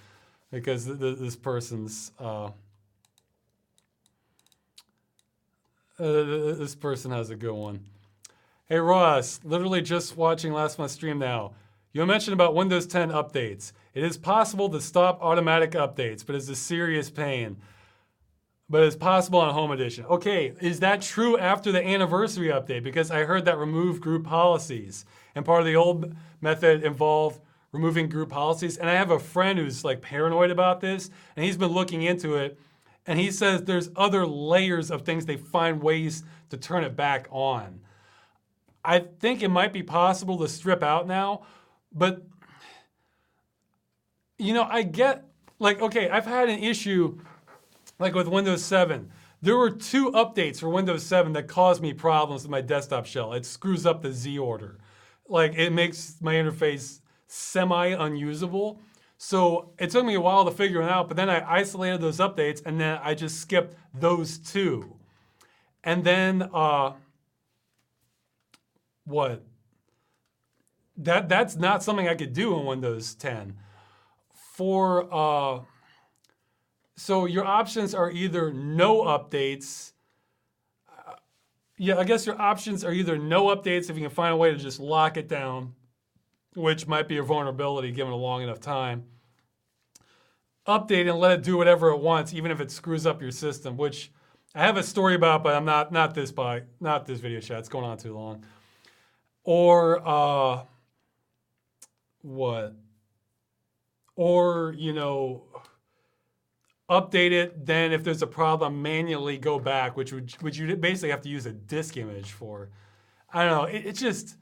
Speaker 1: because this person's This person has a good one. Hey Ross, literally just watching last month's stream now. You mentioned about Windows 10 updates. It is possible to stop automatic updates, but it's a serious pain. But it's possible on Home Edition. Okay, is that true after the anniversary update? Because I heard that removed group policies. And part of the old method involved removing group policies. And I have a friend who's like paranoid about this, and he's been looking into it. And he says there's other layers of things they find ways to turn it back on. I think it might be possible to strip out now, but you know, I get, like, okay, I've had an issue like with Windows 7. There were 2 updates for Windows 7 that caused me problems with my desktop shell. It screws up the Z order. Like, it makes my interface semi-unusable. So it took me a while to figure it out, but then I isolated those updates and then I just skipped those 2. And then, what? That's not something I could do in Windows 10. So your options are either no updates. Yeah, I guess your options are either no updates if you can find a way to just lock it down, which might be a vulnerability given a long enough time. Update and let it do whatever it wants, even if it screws up your system, which I have a story about, but I'm not this video chat. It's going on too long. Or what? Or, you know, update it, then if there's a problem, manually go back, which you basically have to use a disk image for. I don't know, it's just,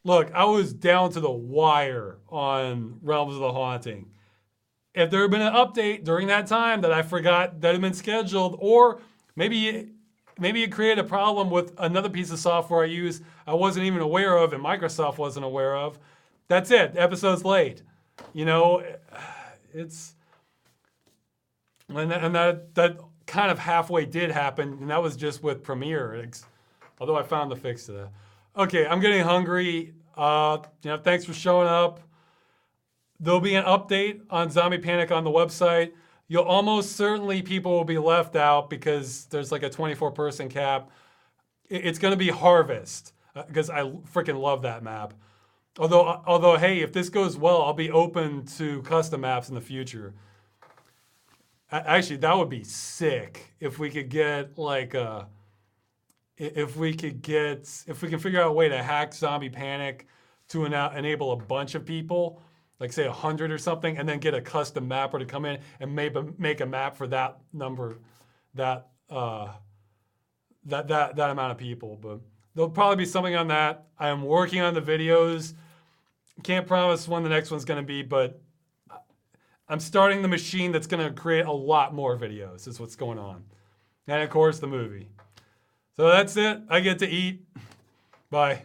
Speaker 1: look, I was down to the wire on Realms of the Haunting. If there had been an update during that time that I forgot that had been scheduled, or maybe it created a problem with another piece of software I wasn't even aware of and Microsoft wasn't aware of, that's it, the episode's late. You know, it's, and that kind of halfway did happen, and that was just with Premiere, although I found the fix to that. Okay, I'm getting hungry. Thanks for showing up. There'll be an update on Zombie Panic on the website. You'll almost certainly, people will be left out because there's like a 24-person cap. It's going to be Harvest, because I freaking love that map. Although, hey, if this goes well, I'll be open to custom maps in the future. Actually, that would be sick if we could get like if we can figure out a way to hack Zombie Panic to enable a bunch of people, like say 100 or something, and then get a custom mapper to come in and make a map for that number, that amount of people. But there'll probably be something on that. I am working on the videos. Can't promise when the next one's going to be, but I'm starting the machine that's going to create a lot more videos, is what's going on. And of course, the movie. So that's it. I get to eat. Bye.